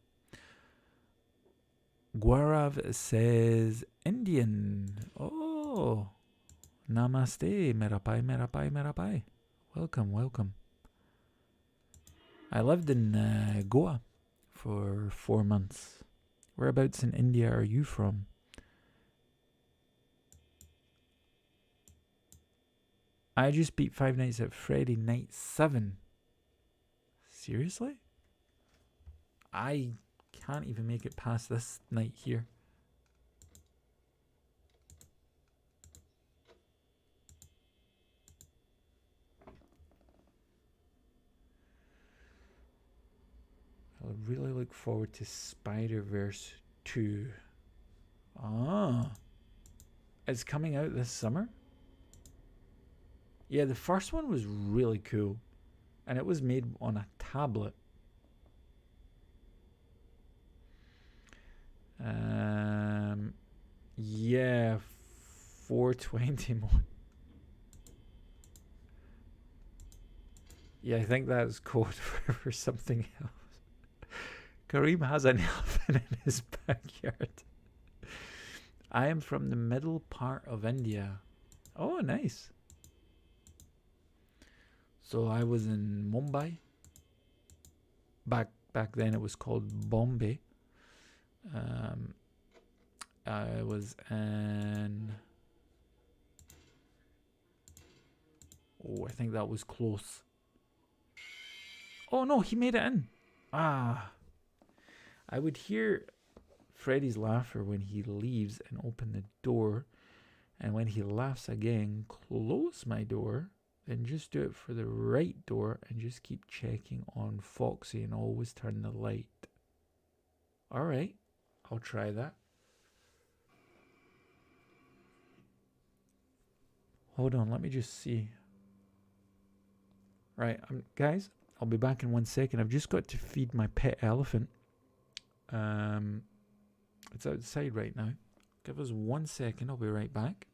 Guarav says Indian. Oh, namaste, merapai, merapai, merapai. Welcome, welcome. I lived in Goa for 4 months. Whereabouts in India are you from? I just beat Five Nights at Freddy Night 7. Seriously? I can't even make it past this night here. I really look forward to Spider-Verse 2. Ah. It's coming out this summer? Yeah, the first one was really cool. And it was made on a tablet. Yeah, 420 mode. Yeah, I think that's code for something else. Kareem has an elephant in his backyard. I am from the middle part of India. Oh, nice. So I was in Mumbai. Back then it was called Bombay. I was in... Oh, I think that was close. Oh no, he made it in. Ah. I would hear Freddy's laughter when he leaves and open the door. And when he laughs again, close my door. Then just do it for the right door and just keep checking on Foxy and always turn the light. Alright, I'll try that. Hold on, let me just see. Right, guys, I'll be back in 1 second. I've just got to feed my pet elephant. It's outside right now. Give us 1 second, I'll be right back.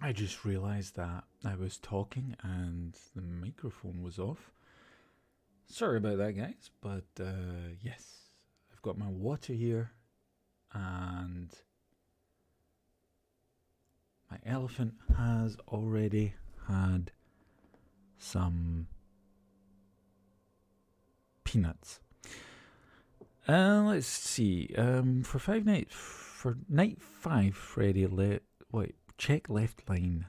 I just realized that I was talking and the microphone was off. Sorry about that, guys, but yes, I've got my water here and my elephant has already had some peanuts. Let's see. For night 5, Freddy check left line.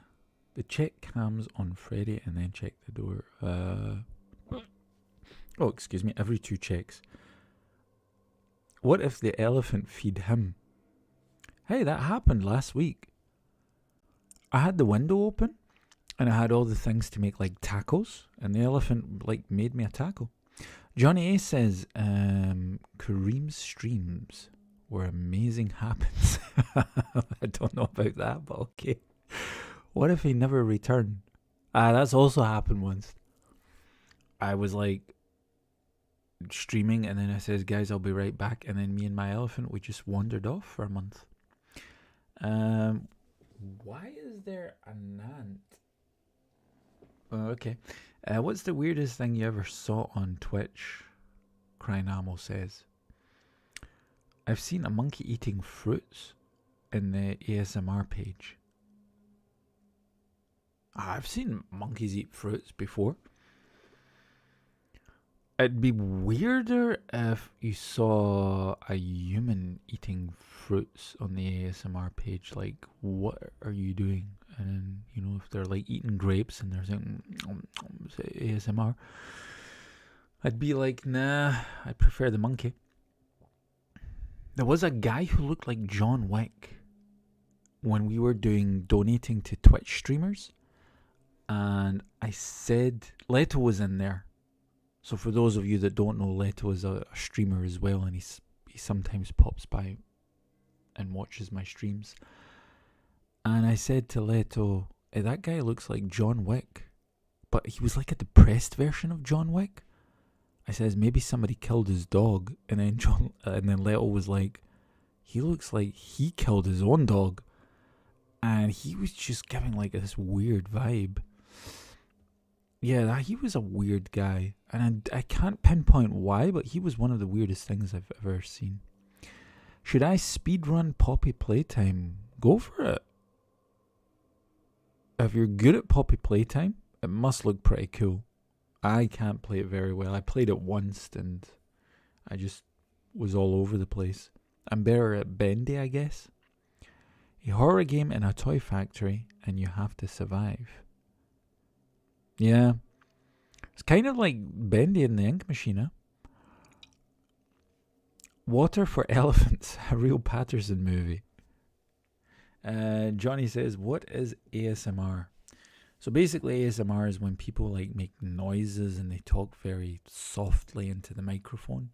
The check cams on Freddy and then check the door. Oh, excuse me, every 2 checks. What if the elephant feed him? Hey, that happened last week. I had the window open and I had all the things to make like tacos, and the elephant like made me a taco. Johnny A says, Kareem's streams where amazing happens. I don't know about that, but okay. What if he never returned? That's also happened once. I was like streaming and then I says, guys, I'll be right back. And then me and my elephant, we just wandered off for a month. Why is there an ant? Oh, okay. What's the weirdest thing you ever saw on Twitch? Crynamo says. I've seen a monkey eating fruits in the ASMR page. I've seen monkeys eat fruits before. It'd be weirder if you saw a human eating fruits on the ASMR page. Like, what are you doing? And then, you know, if they're like eating grapes and they're saying ASMR, I'd be like, nah, I prefer the monkey. There was a guy who looked like John Wick when we were donating to Twitch streamers. And I said, Leto was in there. So for those of you that don't know, Leto is a streamer as well, and he sometimes pops by and watches my streams. And I said to Leto, hey, that guy looks like John Wick, but he was like a depressed version of John Wick. I says, maybe somebody killed his dog, and then Leto was like, he looks like he killed his own dog. And he was just giving like this weird vibe. Yeah, he was a weird guy. And I can't pinpoint why, but he was one of the weirdest things I've ever seen. Should I speedrun Poppy Playtime? Go for it. If you're good at Poppy Playtime, it must look pretty cool. I can't play it very well. I played it once and I just was all over the place. I'm better at Bendy, I guess. A horror game in a toy factory and you have to survive. Yeah. It's kind of like Bendy in the Ink Machine, huh? Water for Elephants, a real Patterson movie. Johnny says, what is ASMR? So basically ASMR is when people like make noises and they talk very softly into the microphone.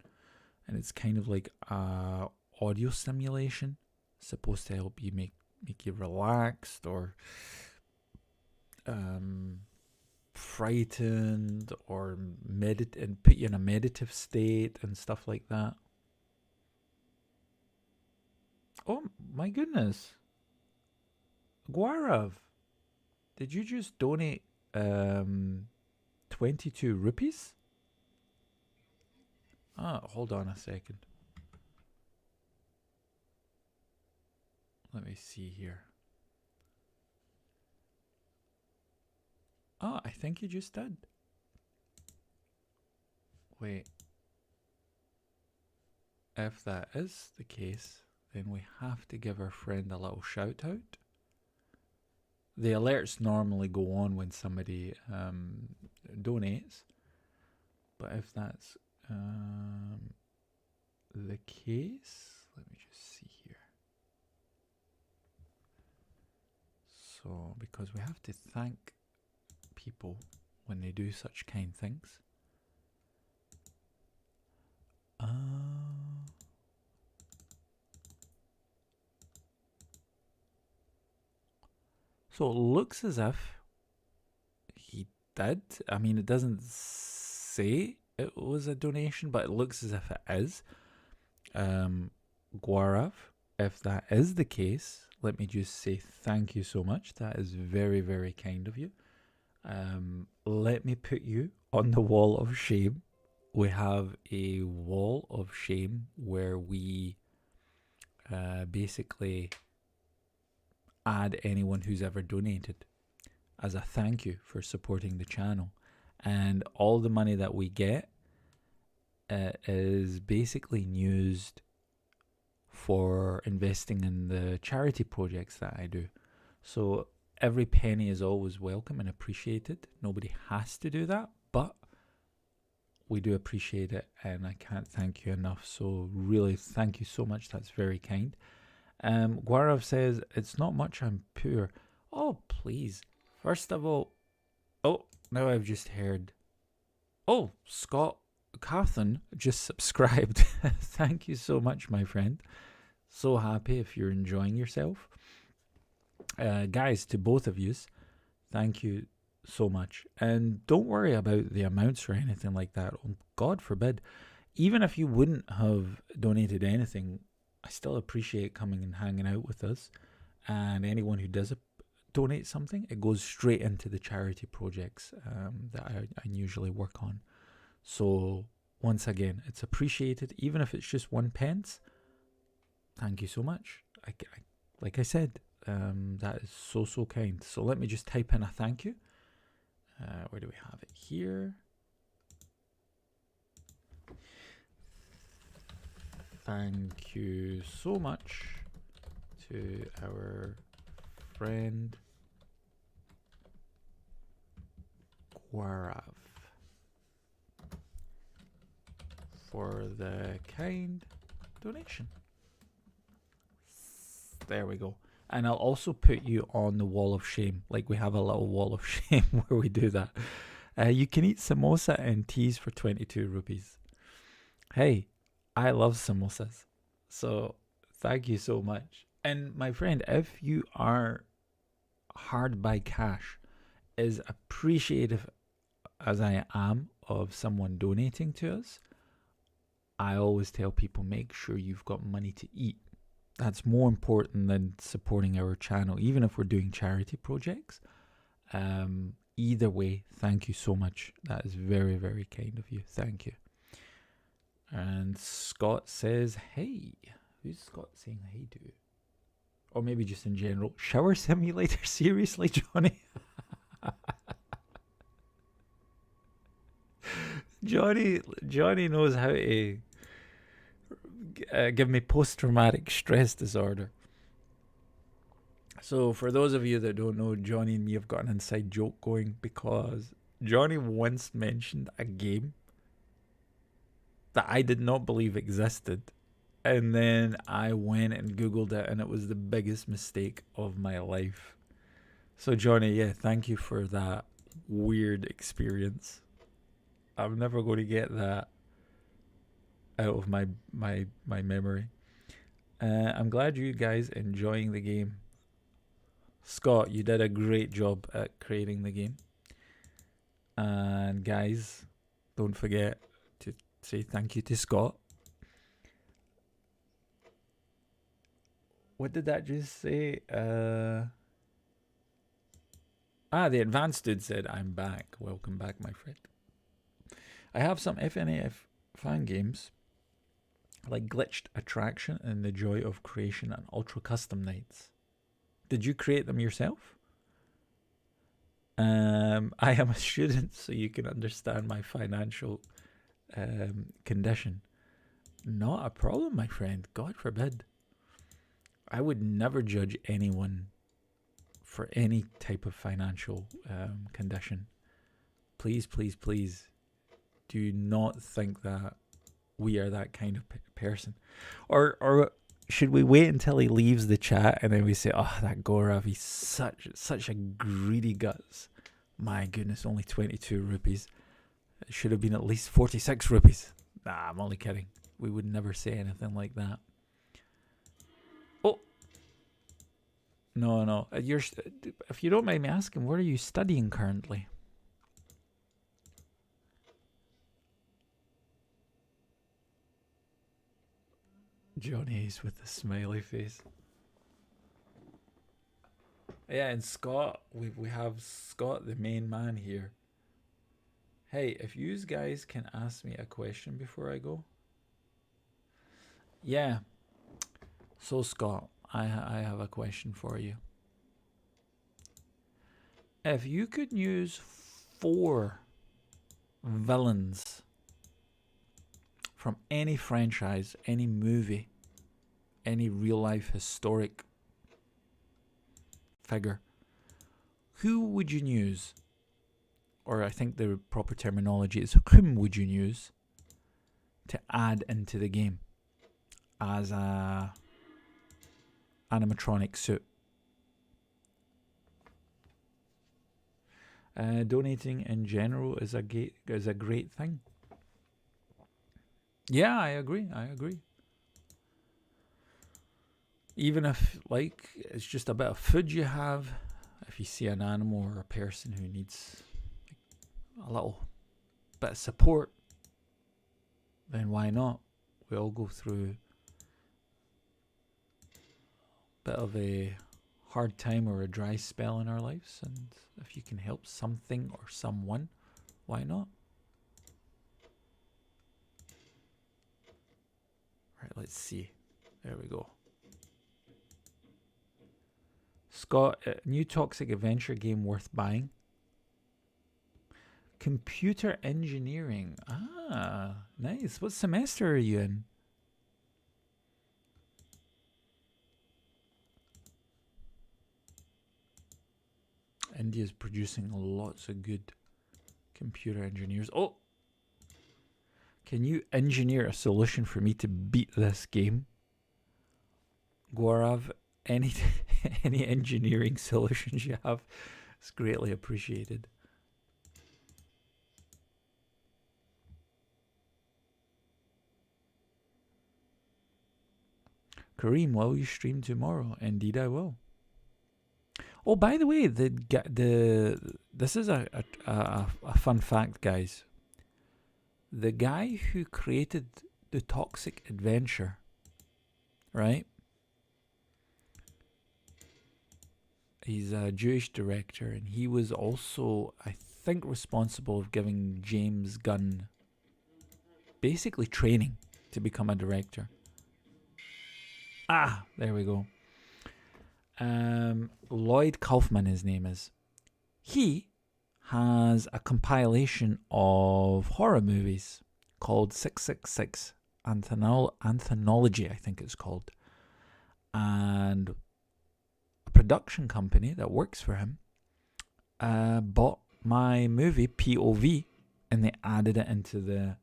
And it's kind of like audio stimulation. It's supposed to help you make you relaxed or frightened or and put you in a meditative state and stuff like that. Oh my goodness. Guarav, did you just donate 22 rupees? Hold on a second. Let me see here. I think you just did. Wait. If that is the case, then we have to give our friend a little shout out. The alerts normally go on when somebody donates. But if that's the case, let me just see here. So, because we have to thank people when they do such kind things. So it looks as if he did. I mean, it doesn't say it was a donation, but it looks as if it is. Guarav, if that is the case, let me just say thank you so much. That is very, very kind of you. Let me put you on the wall of shame. We have a wall of shame where we basically add anyone who's ever donated as a thank you for supporting the channel. And all the money that we get is basically used for investing in the charity projects that I do. So every penny is always welcome and appreciated. Nobody has to do that, but we do appreciate it, and I can't thank you enough. So really, thank you so much. That's very kind. Guarav says, it's not much, I'm poor. Oh, please. First of all, oh, now I've just heard. Oh, Scott Carthen just subscribed. Thank you so much, my friend. So happy if you're enjoying yourself. Guys, to both of you, thank you so much. And don't worry about the amounts or anything like that. Oh, God forbid. Even if you wouldn't have donated anything, I still appreciate coming and hanging out with us. And anyone who does donate something, it goes straight into the charity projects that I usually work on. So once again, it's appreciated. Even if it's just 1 pence, thank you so much. Like I said, that is so kind. So let me just type in a thank you. Where do we have it? Here. Thank you so much to our friend Guarav for the kind donation. There we go. And I'll also put you on the wall of shame. Like we have a little wall of shame where we do that. You can eat samosa and teas for 22 rupees. Hey, I love samosas. So thank you so much. And my friend, if you are hard by cash, as appreciative as I am of someone donating to us, I always tell people, make sure you've got money to eat. That's more important than supporting our channel, even if we're doing charity projects. Either way, thank you so much. That is very, very kind of you. Thank you. And Scott says, hey. Who's Scott saying hey to? Or maybe just in general. Shower simulator? Seriously, Johnny? Johnny knows how to give me post-traumatic stress disorder. So for those of you that don't know, Johnny and me have got an inside joke going because Johnny once mentioned a game that I did not believe existed, and then I went and googled it, and it was the biggest mistake of my life. So Johnny, yeah, thank you for that weird experience. I'm never going to get that out of my memory. I'm glad you guys enjoying the game. Scott, you did a great job at creating the game. And guys, don't forget to say thank you to Scott. What did that just say? The advanced dude said, I'm back. Welcome back, my friend. I have some FNAF fan games like Glitched Attraction and The Joy of Creation and Ultra Custom Nights. Did you create them yourself? I am a student, so you can understand my financial condition. Not a problem, my friend. God forbid. I would never judge anyone for any type of financial condition. Please, please, please do not think that we are that kind of person. Or should we wait until he leaves the chat and then we say, oh, that Gorav, he's such a greedy guts. My goodness, only 22 rupees. It should have been at least 46 rupees. Nah, I'm only kidding. We would never say anything like that. Oh. No. If you don't mind me asking, what are you studying currently? Johnny's with the smiley face. Yeah, and Scott, we have Scott, the main man here. Hey, if you guys can ask me a question before I go. Yeah. So Scott, I have a question for you. If you could use 4 villains from any franchise, any movie, any real life historic figure, who would you use? Or I think the proper terminology is whom would you use to add into the game as a animatronic suit? Donating in general is a great thing. Yeah, I agree. Even if, like, it's just a bit of food you have, if you see an animal or a person who needs a little bit of support, then why not? We all go through a bit of a hard time or a dry spell in our lives, and if you can help something or someone, why not? Right, let's see. There we go. Scott, new toxic adventure game worth buying. Computer engineering. Ah, nice. What semester are you in? India's producing lots of good computer engineers. Oh! Can you engineer a solution for me to beat this game? Gaurav, any engineering solutions you have is greatly appreciated. Kareem, will you stream tomorrow? Indeed, I will. Oh, by the way, this is a fun fact, guys. The guy who created the Toxic Adventure, right? He's a Jewish director, and he was also, I think, responsible of giving James Gunn basically training to become a director. Ah, there we go. Lloyd Kaufman, his name is. He has a compilation of horror movies called 666 Anthology, I think it's called. And a production company that works for him bought my movie POV, and they added it into the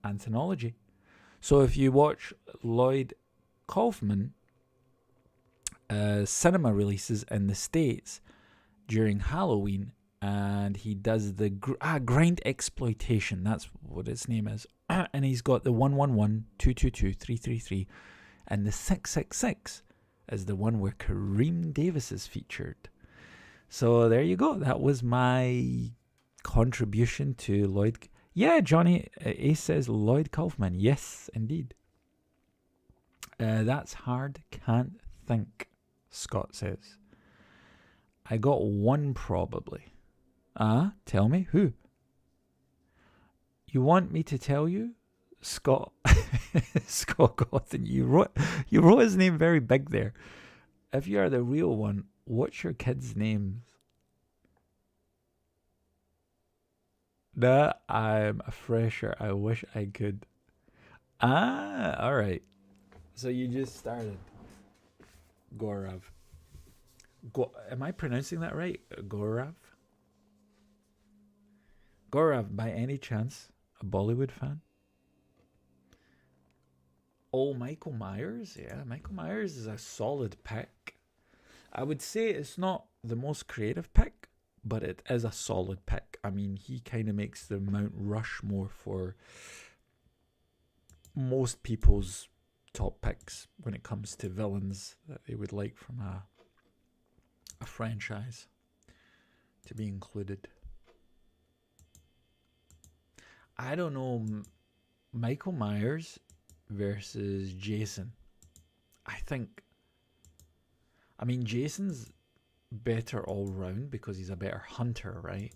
anthology. So if you watch Lloyd Kaufman cinema releases in the States during Halloween, and he does the Grind Exploitation, that's what its name is, and he's got the 111, 222, 333, and the 666 is the one where Kareem Davis is featured. So there you go. That was my contribution to Lloyd. Yeah, Johnny Ace says Lloyd Kaufman. Yes, indeed. That's hard. Can't think, Scott says. I got one probably. Tell me who. You want me to tell you? Scott. Scott Gothen. You wrote his name very big there. If you are the real one, what's your kids' names? Nah, I'm a fresher. I wish I could. Alright. So you just started. Gaurav. Am I pronouncing that right? Gaurav? Gaurav, by any chance, a Bollywood fan? Oh, Michael Myers? Yeah, Michael Myers is a solid pick. I would say it's not the most creative pick, but it is a solid pick. I mean, he kind of makes the Mount Rushmore for most people's top picks when it comes to villains that they would like from a franchise to be included. I don't know, Michael Myers versus Jason. I mean, Jason's better all round because he's a better hunter, right?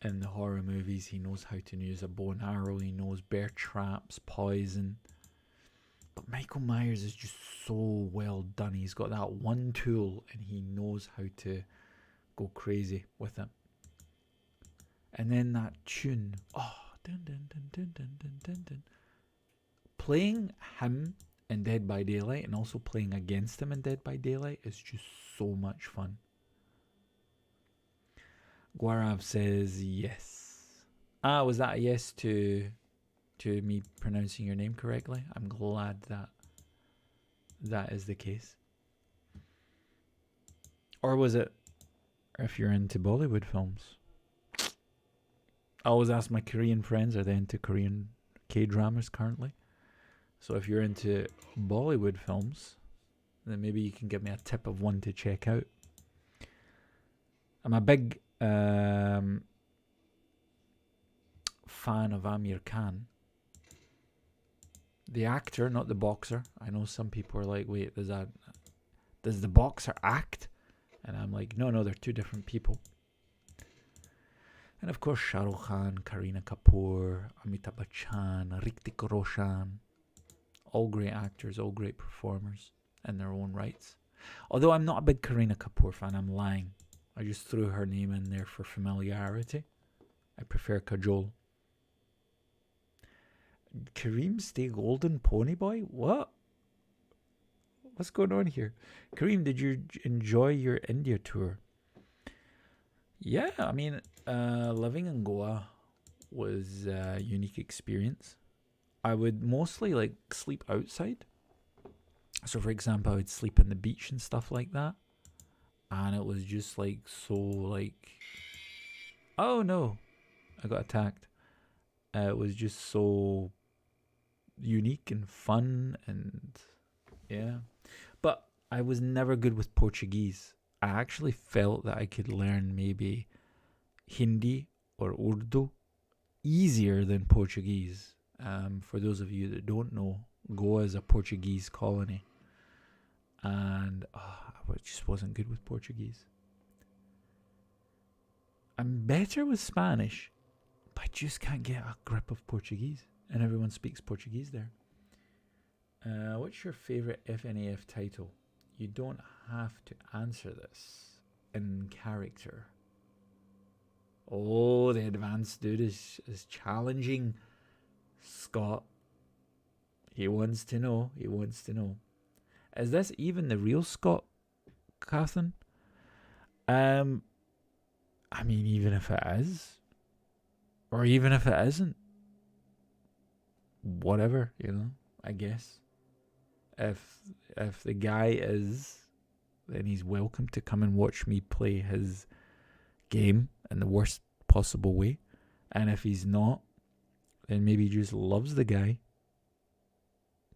In the horror movies, he knows how to use a bow and arrow, he knows bear traps, poison. But Michael Myers is just so well done. He's got that one tool and he knows how to go crazy with it. And then that tune, dun, dun, dun, dun, dun, dun, dun, dun. Playing him in Dead by Daylight and also playing against him in Dead by Daylight is just so much fun. Guarav says yes. Ah, was that a yes to me pronouncing your name correctly? I'm glad that that is the case. Or was it if you're into Bollywood films? I always ask my Korean friends, are they into Korean K-dramas currently? So if you're into Bollywood films, then maybe you can give me a tip of one to check out. I'm a big fan of Amir Khan. The actor, not the boxer. I know some people are like, wait, does the boxer act? And I'm like, no, they're two different people. And of course, Shah Rukh Khan, Kareena Kapoor, Amitabh Bachchan, Hrithik Roshan. All great actors, all great performers in their own rights. Although I'm not a big Kareena Kapoor fan, I'm lying. I just threw her name in there for familiarity. I prefer Kajol. Kareem stay golden pony boy? What? What's going on here? Kareem, did you enjoy your India tour? Yeah, I mean, living in Goa was a unique experience. I would mostly like sleep outside. So for example, I would sleep on the beach and stuff like that. And it was just like so like, oh no, I got attacked. It was just so unique and fun and yeah. But I was never good with Portuguese. I actually felt that I could learn maybe Hindi or Urdu easier than Portuguese. For those of you that don't know, Goa is a Portuguese colony. And I just wasn't good with Portuguese. I'm better with Spanish, but I just can't get a grip of Portuguese. And everyone speaks Portuguese there. What's your favorite FNAF title? You don't have to answer this in character. Oh, the advanced dude is challenging Scott. He wants to know. He wants to know. Is this even the real Scott Cawthon? I mean, even if it is, or even if it isn't, whatever, you know, I guess. If the guy is, then he's welcome to come and watch me play his game in the worst possible way. And if he's not, then maybe he just loves the guy.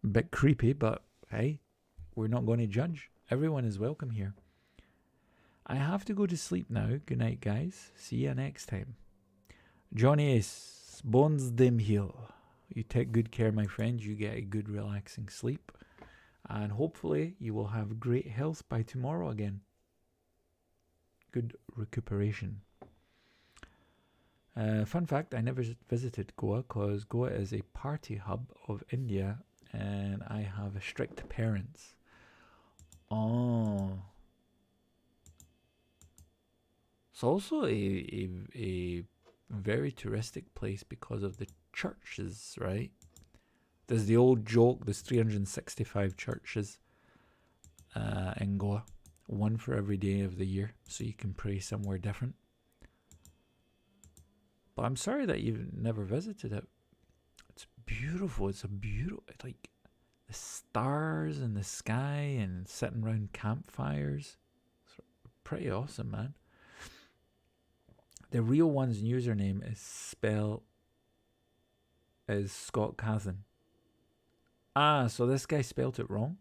A bit creepy, but hey, we're not going to judge. Everyone is welcome here. I have to go to sleep now. Good night, guys. See you next time. Johnny S. Bones Dim Hill. You take good care, my friend. You get a good, relaxing sleep. And hopefully you will have great health by tomorrow again. Good recuperation. Fun fact, I never visited Goa because Goa is a party hub of India and I have strict parents. Oh. It's also a very touristic place because of the churches, right? There's the old joke, there's 365 churches in Goa. One for every day of the year, so you can pray somewhere different. But I'm sorry that you've never visited it. It's beautiful. It's like the stars in the sky and sitting around campfires. It's pretty awesome, man. The real one's username is Scott Cawthon. Ah, so this guy spelt it wrong?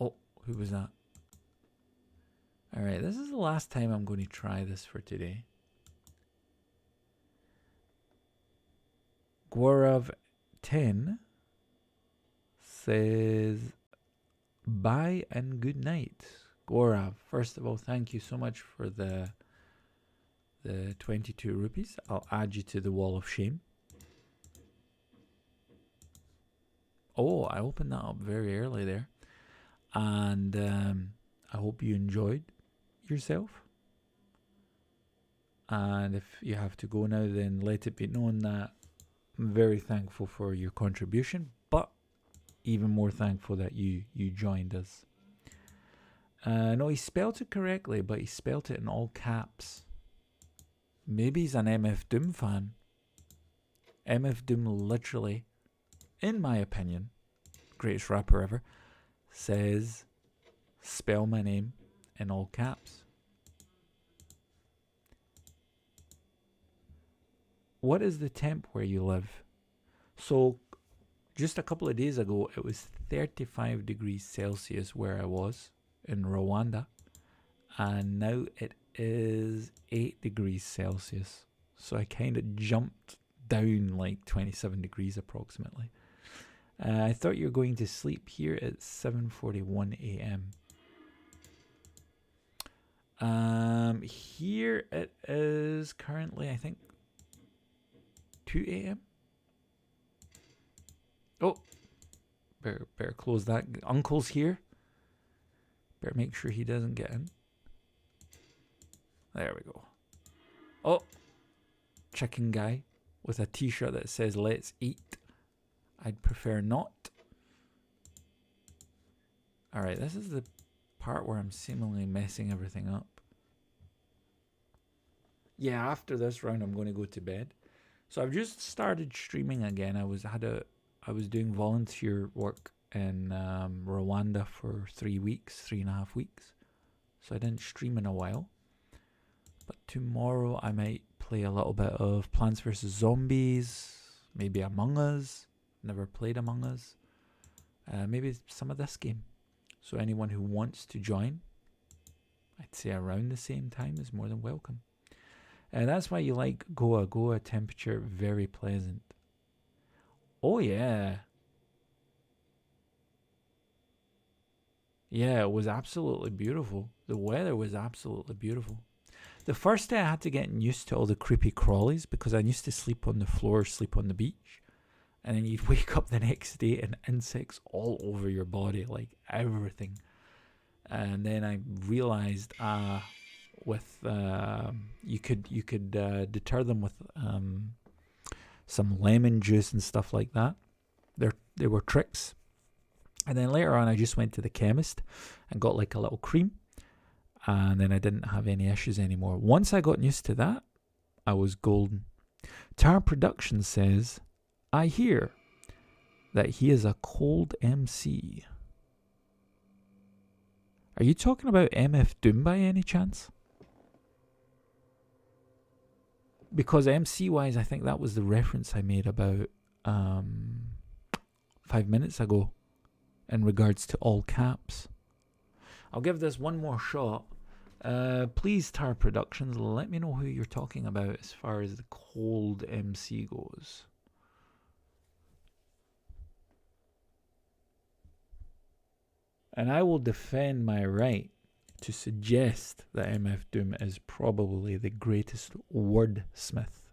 Oh, who was that? Alright, this is the last time I'm going to try this for today. Gaurav10 says, bye and good night. Gaurav, first of all, thank you so much for the 22 rupees. I'll add you to the wall of shame. Oh, I opened that up very early there. And I hope you enjoyed yourself. And if you have to go now, then let it be known that I'm very thankful for your contribution, but even more thankful that you joined us. No, he spelled it correctly, but he spelled it in all caps. Maybe he's an MF Doom fan. MF Doom literally, in my opinion, greatest rapper ever, says spell my name in all caps. What is the temp where you live? So just a couple of days ago, it was 35 degrees Celsius where I was in Rwanda. And now it is 8 degrees Celsius. So I kind of jumped down like 27 degrees approximately. I thought you were going to sleep here at 7:41 a.m. Here it is currently, I think, 2 a.m. Oh, better close that. Uncle's here. Better make sure he doesn't get in. There we go. Oh, chicken guy with a t-shirt that says let's eat. I'd prefer not. Alright, this is the part where I'm seemingly messing everything up. Yeah, after this round I'm going to go to bed. So I've just started streaming again. I was doing volunteer work in Rwanda for 3.5 weeks. So I didn't stream in a while. But tomorrow I might play a little bit of Plants vs. Zombies, maybe Among Us. Never played Among Us. Maybe some of this game. So anyone who wants to join, I'd say around the same time, is more than welcome. That's why you like Goa. Goa temperature very pleasant. Oh yeah. Yeah, it was absolutely beautiful. The weather was absolutely beautiful. The first day I had to get used to all the creepy crawlies because I used to sleep on the floor, sleep on the beach. And then you'd wake up the next day and insects all over your body, like everything. And then I realized you could deter them with some lemon juice and stuff like that. They were tricks. And then later on I just went to the chemist and got like a little cream. And then I didn't have any issues anymore. Once I got used to that, I was golden. Tar Productions says, I hear that he is a cold MC. Are you talking about MF Doom by any chance? Because MC-wise, I think that was the reference I made about 5 minutes ago in regards to all caps. I'll give this one more shot. Please, Tar Productions, let me know who you're talking about as far as the cold MC goes. And I will defend my right to suggest that MF Doom is probably the greatest wordsmith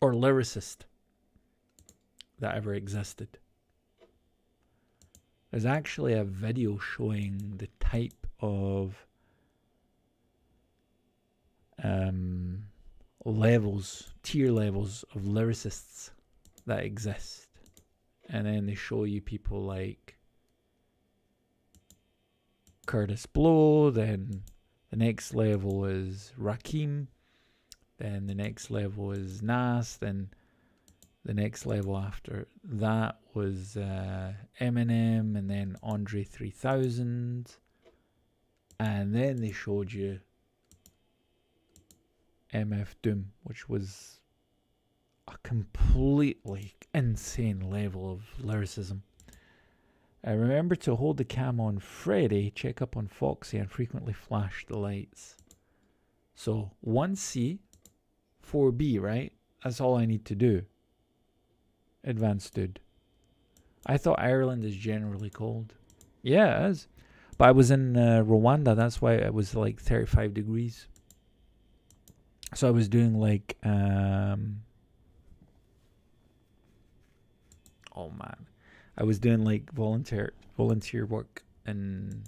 or lyricist that ever existed. There's actually a video showing the type of tier levels of lyricists that exist. And then they show you people like Curtis Blow, then the next level is Rakim, then the next level is Nas, then the next level after that was Eminem, and then Andre 3000, and then they showed you MF Doom, which was a completely insane level of lyricism. Remember to hold the cam on Freddy, check up on Foxy, and frequently flash the lights. So 1C, 4B, right? That's all I need to do. Advanced dude. I thought Ireland is generally cold. Yeah, it is. But I was in Rwanda, that's why it was like 35 degrees. So I was doing like... oh man. I was doing like volunteer work in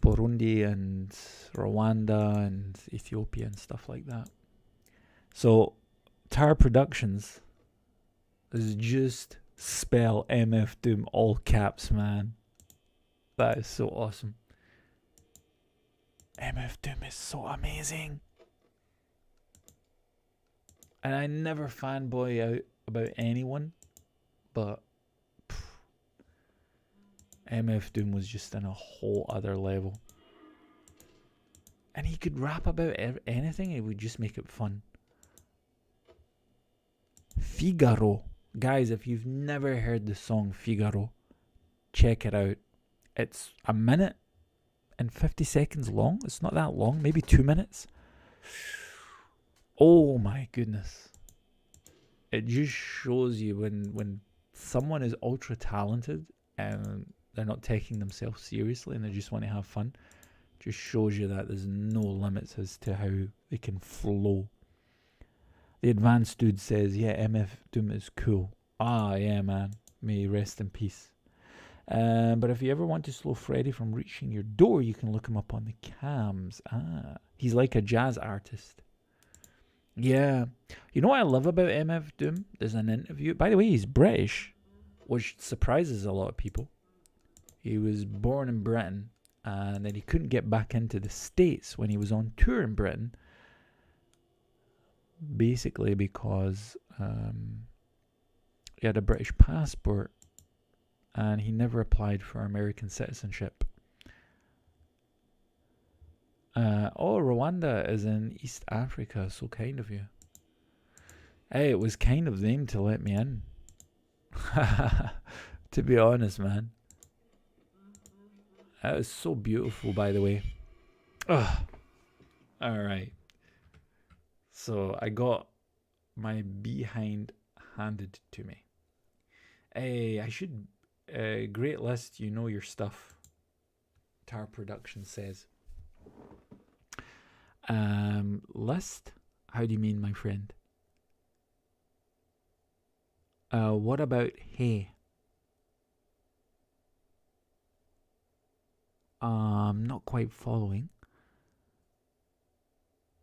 Burundi and Rwanda and Ethiopia and stuff like that. So Tar Productions is just spell MF Doom all caps, man. That is so awesome. MF Doom is so amazing. And I never fanboy out about anyone, but MF Doom was just on a whole other level. And he could rap about anything, it would just make it fun. Figaro. Guys, if you've never heard the song Figaro, check it out. It's 1 minute and 50 seconds long. It's not that long, maybe 2 minutes. Oh my goodness. It just shows you when someone is ultra talented and they're not taking themselves seriously and they just want to have fun. Just shows you that there's no limits as to how they can flow. The advanced dude says, yeah, MF Doom is cool. Ah, yeah, man. May he rest in peace. But if you ever want to slow Freddy from reaching your door, you can look him up on the cams. Ah, he's like a jazz artist. Yeah. You know what I love about MF Doom? There's an interview. By the way, he's British, which surprises a lot of people. He was born in Britain, and then he couldn't get back into the States when he was on tour in Britain. Basically because he had a British passport and he never applied for American citizenship. Oh, Rwanda is in East Africa, so kind of you. Hey, it was kind of them to let me in. To be honest, man. That was so beautiful, by the way. Ugh. Alright. So I got my behind handed to me. Hey, I should... great list, you know your stuff. Tar Production says. List? How do you mean, my friend? What about hey? Not quite following.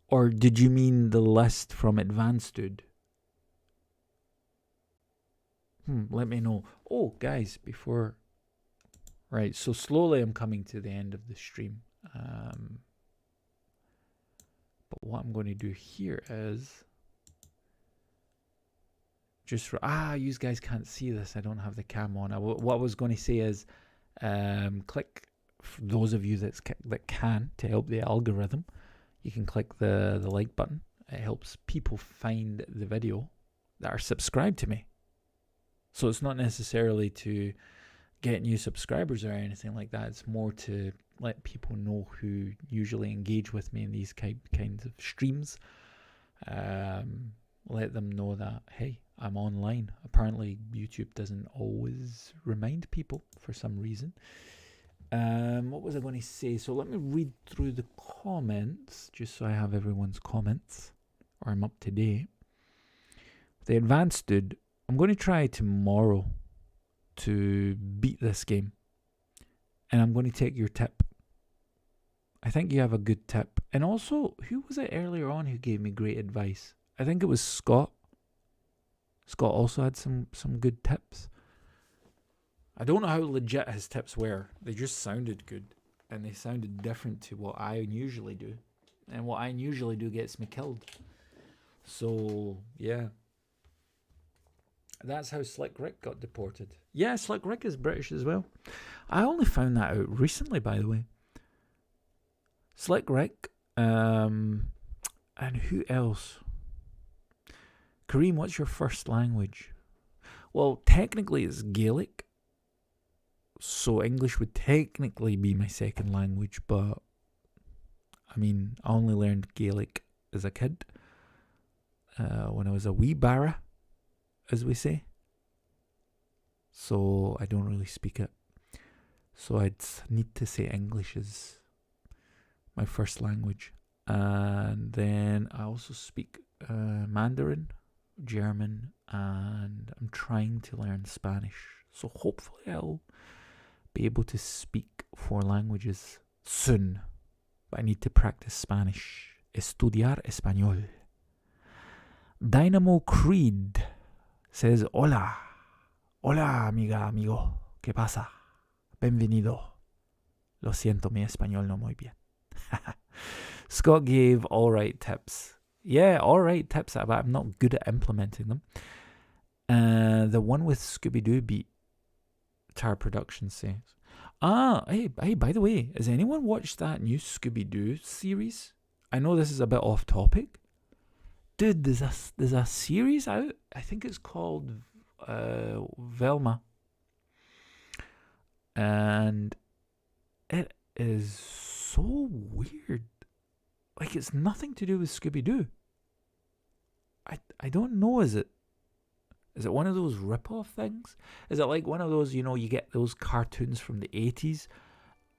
Or did you mean the list from Advanced Dude? Let me know. Oh, guys, before... Right, so slowly I'm coming to the end of the stream. But what I'm going to do here is... Just for... you guys can't see this. I don't have the cam on. What I was going to say is... click... For those of you that can, to help the algorithm, you can click the like button. It helps people find the video that are subscribed to me. So it's not necessarily to get new subscribers or anything like that. It's more to let people know who usually engage with me in these kinds of streams. Let them know that, hey, I'm online. Apparently YouTube doesn't always remind people for some reason. What was I going to say? So let me read through the comments just so I have everyone's comments, or I'm up to date. The Advanced Dude, I'm going to try tomorrow to beat this game, and I'm going to take your tip. I think you have a good tip. And also, who was it earlier on who gave me great advice? I think it was Scott. Scott also had some good tips. I don't know how legit his tips were. They just sounded good. And they sounded different to what I usually do. And what I usually do gets me killed. So, yeah. That's how Slick Rick got deported. Yeah, Slick Rick is British as well. I only found that out recently, by the way. Slick Rick. And who else? Kareem, what's your first language? Well, technically it's Gaelic. So English would technically be my second language, but I mean, I only learned Gaelic as a kid, when I was a wee barra, as we say. So I don't really speak it. So I'd need to say English is my first language. And then I also speak Mandarin, German, and I'm trying to learn Spanish. So hopefully I'll be able to speak 4 languages soon. But I need to practice Spanish. Estudiar español. Dynamo Creed says, Hola. Hola, amiga, amigo. ¿Qué pasa? Bienvenido. Lo siento, mi español no muy bien. Scott gave all right tips. Yeah, all right tips, but I'm not good at implementing them. The one with Scooby-Doo beat, Tar Productions says. Hey, by the way, has anyone watched that new Scooby-Doo series? I know this is a bit off topic. Dude, there's a series out. I think it's called Velma. And it is so weird. Like, it's nothing to do with Scooby-Doo. I don't know, is it one of those rip-off things? Is it like one of those, you get those cartoons from the 80s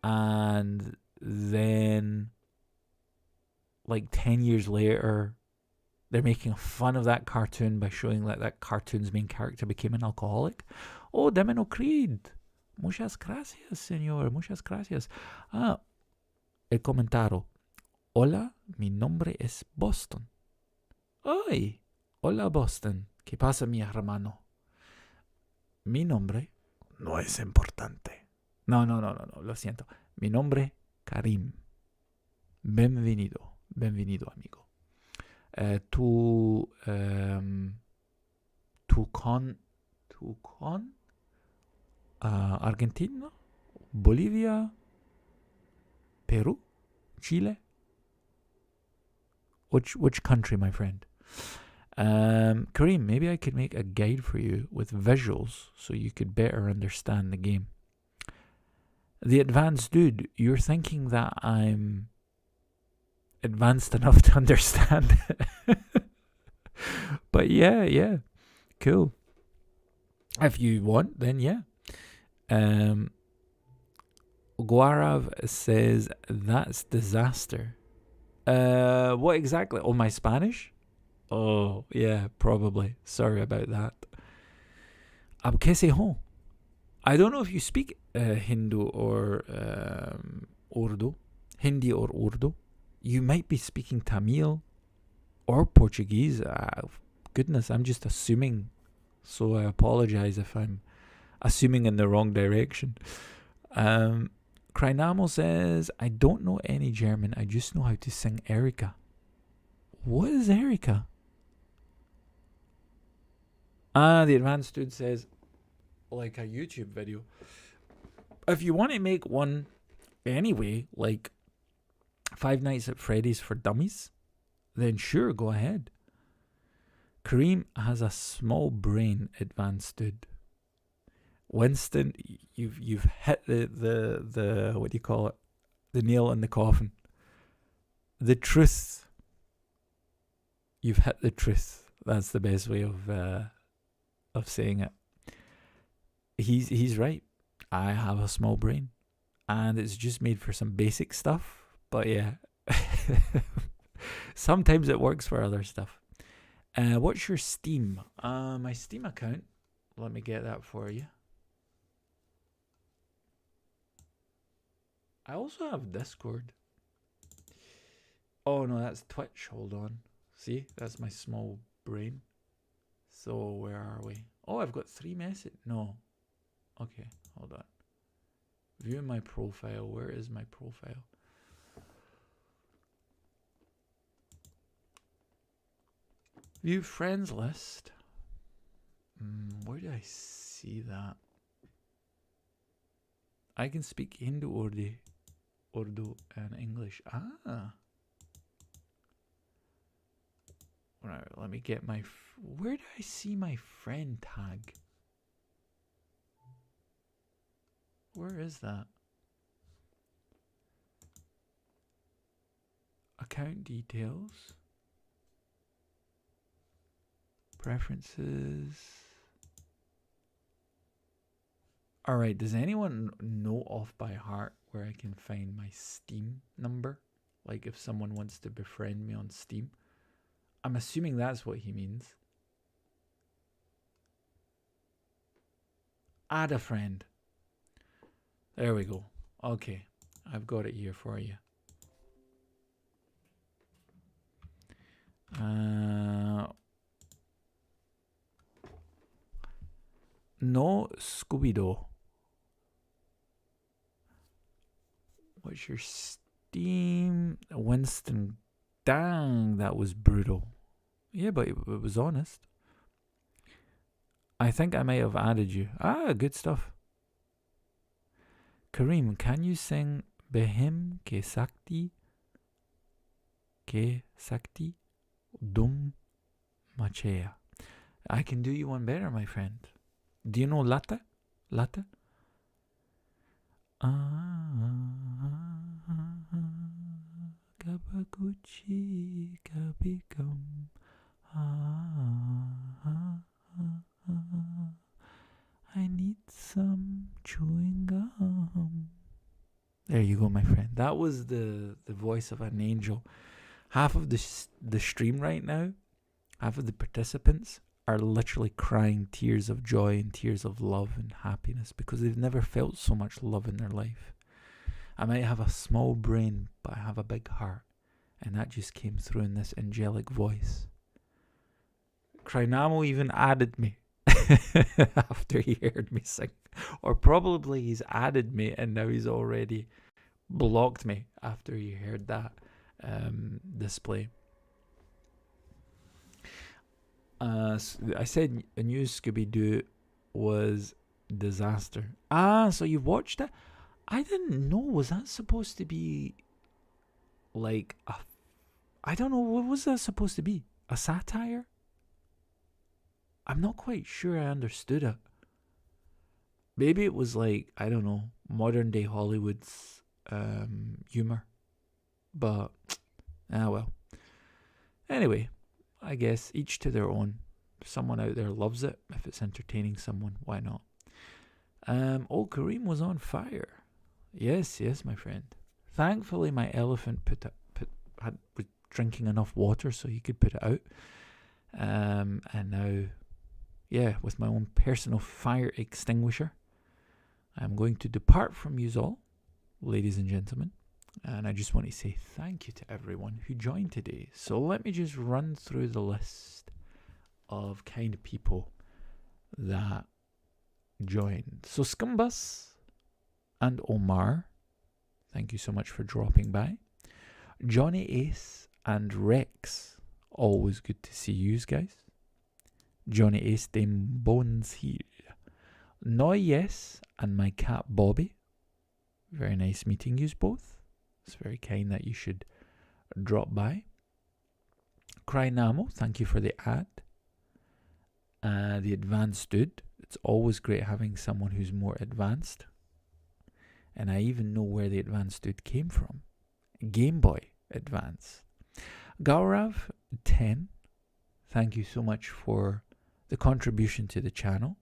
and then like 10 years later they're making fun of that cartoon by showing that cartoon's main character became an alcoholic? Oh, Demino Creed. Muchas gracias, señor. Muchas gracias. El comentario. Hola, mi nombre es Boston. Ay, hola Boston. ¿Qué pasa, mi hermano? Mi nombre no es importante. No, lo siento. Mi nombre, Karim. Bienvenido, amigo. Tu con Argentina, Bolivia, Peru, Chile. Which country, my friend? Kareem, maybe I could make a guide for you with visuals so you could better understand the game. The advanced dude, you're thinking that I'm advanced enough to understand it. But yeah, cool. If you want, then yeah. Guarav says, that's disaster. What exactly? Oh, my Spanish? Oh, yeah, probably. Sorry about that. Ab que se ho? I don't know if you speak Hindu or Urdu. Hindi or Urdu. You might be speaking Tamil or Portuguese. Goodness, I'm just assuming. So I apologize if I'm assuming in the wrong direction. Krynamo says, I don't know any German. I just know how to sing Erika. What is Erika? The advanced dude says, like a YouTube video. If you want to make one anyway, like Five Nights at Freddy's for Dummies, then sure, go ahead. Kareem has a small brain, advanced dude. Winston, you've hit the what do you call it? The nail in the coffin. The truth. You've hit the truth. That's the best way of saying it. He's right. I have a small brain, and it's just made for some basic stuff. But yeah, sometimes it works for other stuff. What's your Steam? My Steam account. Let me get that for you. I also have Discord. Oh no, that's Twitch. Hold on. See, that's my small brain. So where are we? Oh, I've got 3 messages. No. Okay, hold on. View my profile. Where is my profile? View friends list. Where do I see that? I can speak Hindu, Urdu and English. Right, let me get my... Where do I see my friend tag? Where is that? Account details. Preferences. Alright, does anyone know off by heart where I can find my Steam number? Like if someone wants to befriend me on Steam? I'm assuming that's what he means. Add a friend. There we go. Okay, I've got it here for you. No Scooby-Doo. What's your Steam? Winston. Dang, that was brutal. Yeah, but it was honest. I think I might have added you. Ah, good stuff. Kareem, can you sing Behim Ke Sakti Dum Machea? I can do you one better, my friend. Do you know Lata? Lata? Kabaguchi Kabikam. I need some chewing gum. There you go, my friend. That was the voice of an angel. Half of the stream right now, half of the participants are literally crying tears of joy and tears of love and happiness because they've never felt so much love in their life. I might have a small brain, but I have a big heart. And that just came through in this angelic voice. Krynamo even added me after he heard me sing. Or probably he's added me and now he's already blocked me after he heard that display. I said a new Scooby-Doo was disaster. Ah, so you watched it? I didn't know. Was that supposed to be like a... I don't know. What was that supposed to be? A satire? I'm not quite sure I understood it. Maybe it was like, I don't know, modern day Hollywood's humor. But, well. Anyway, I guess each to their own. If someone out there loves it, if it's entertaining someone, why not? Old Kareem was on fire. Yes, my friend. Thankfully, my elephant was drinking enough water so he could put it out. And now, with my own personal fire extinguisher, I'm going to depart from you all, ladies and gentlemen. And I just want to say thank you to everyone who joined today. So let me just run through the list of kind of people that joined. So Scumbus and Omar, thank you so much for dropping by. Johnny Ace and Rex, always good to see you guys. Johnny Ace dem Bones here. Noy Yes and my cat Bobby, very nice meeting you both. It's very kind that you should drop by. Krynamo, thank you for the ad. The advanced dude. It's always great having someone who's more advanced. And I even know where the advanced dude came from. Game Boy Advance. Gaurav 10, thank you so much for the contribution to the channel.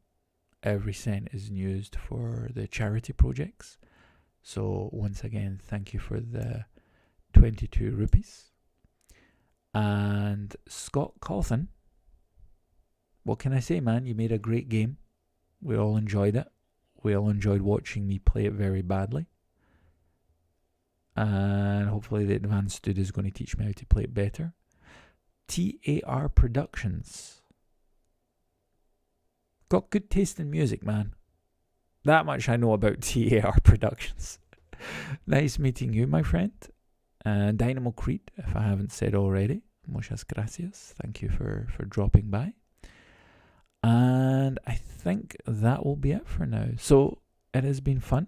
Every cent is used for the charity projects. So once again, thank you for the 22 rupees. And Scott Cawthon, what can I say, man? You made a great game. We all enjoyed it. We all enjoyed watching me play it very badly. And hopefully the advanced dude is going to teach me how to play it better. TAR Productions. Got good taste in music, man. That much I know about TAR Productions. Nice meeting you, my friend. Dynamo Creed, if I haven't said already. Muchas gracias. Thank you for dropping by. And I think that will be it for now. So it has been fun.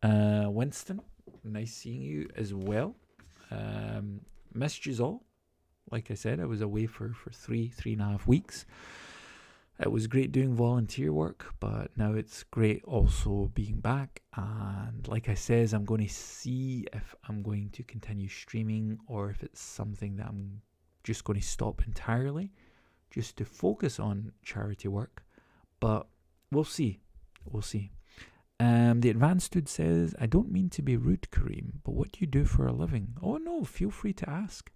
Winston, nice seeing you as well. Missed you all. Like I said, I was away for 3.5 weeks. It was great doing volunteer work, but now it's great also being back. And like I says, I'm going to see if I'm going to continue streaming or if it's something that I'm just going to stop entirely, just to focus on charity work. But we'll see. We'll see. The advanced dude says, I don't mean to be rude, Kareem, but what do you do for a living? Oh no, feel free to ask.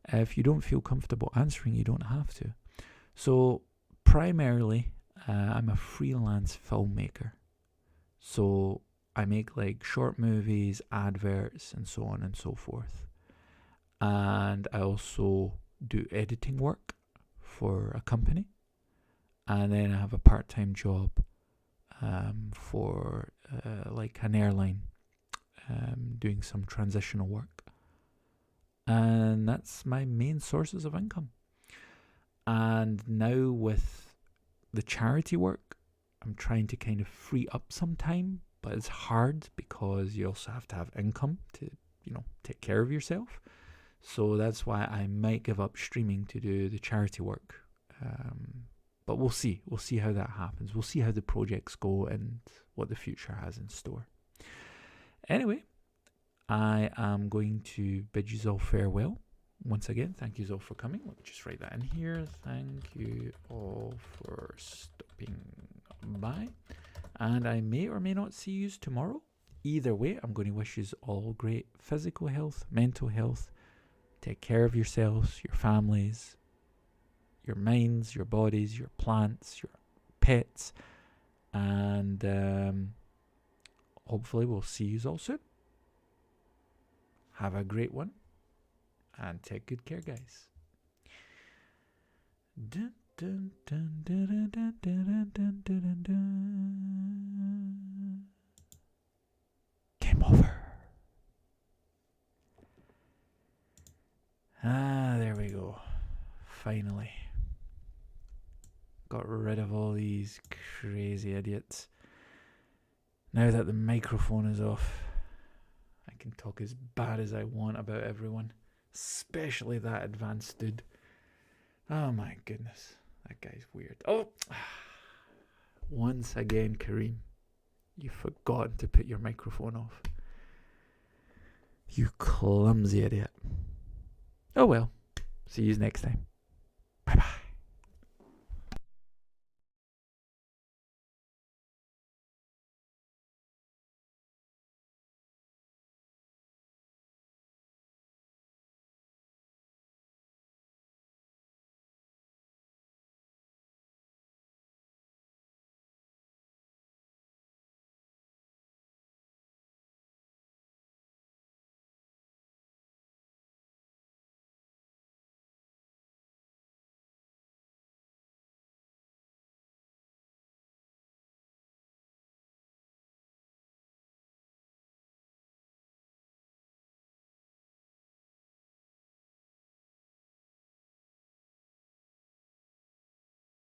If you don't feel comfortable answering, you don't have to. So primarily, I'm a freelance filmmaker. So I make like short movies, adverts, and so on and so forth. And I also do editing work for a company. And then I have a part-time job for like an airline doing some transitional work. And that's my main sources of income. And now with the charity work, I'm trying to kind of free up some time, but it's hard because you also have to have income to, you know, take care of yourself. So that's why I might give up streaming to do the charity work. But we'll see. We'll see how that happens. We'll see how the projects go and what the future has in store. Anyway, I am going to bid you all farewell. Once again, thank you all for coming. Let me just write that in here. Thank you all for stopping by. And I may or may not see you tomorrow. Either way, I'm going to wish you all great physical health, mental health. Take care of yourselves, your families, your minds, your bodies, your plants, your pets. And hopefully we'll see you all soon. Have a great one. And take good care, guys. Dun, dun, dun, dun, dun, dun, dun, dun, dun, dun. Game over. Ah, there we go. Finally. Got rid of all these crazy idiots. Now that the microphone is off, I can talk as bad as I want about everyone. Especially that advanced dude. Oh my goodness. That guy's weird. Oh! Once again, Kareem. You've forgotten to put your microphone off. You clumsy idiot. Oh well. See you next time. Bye bye.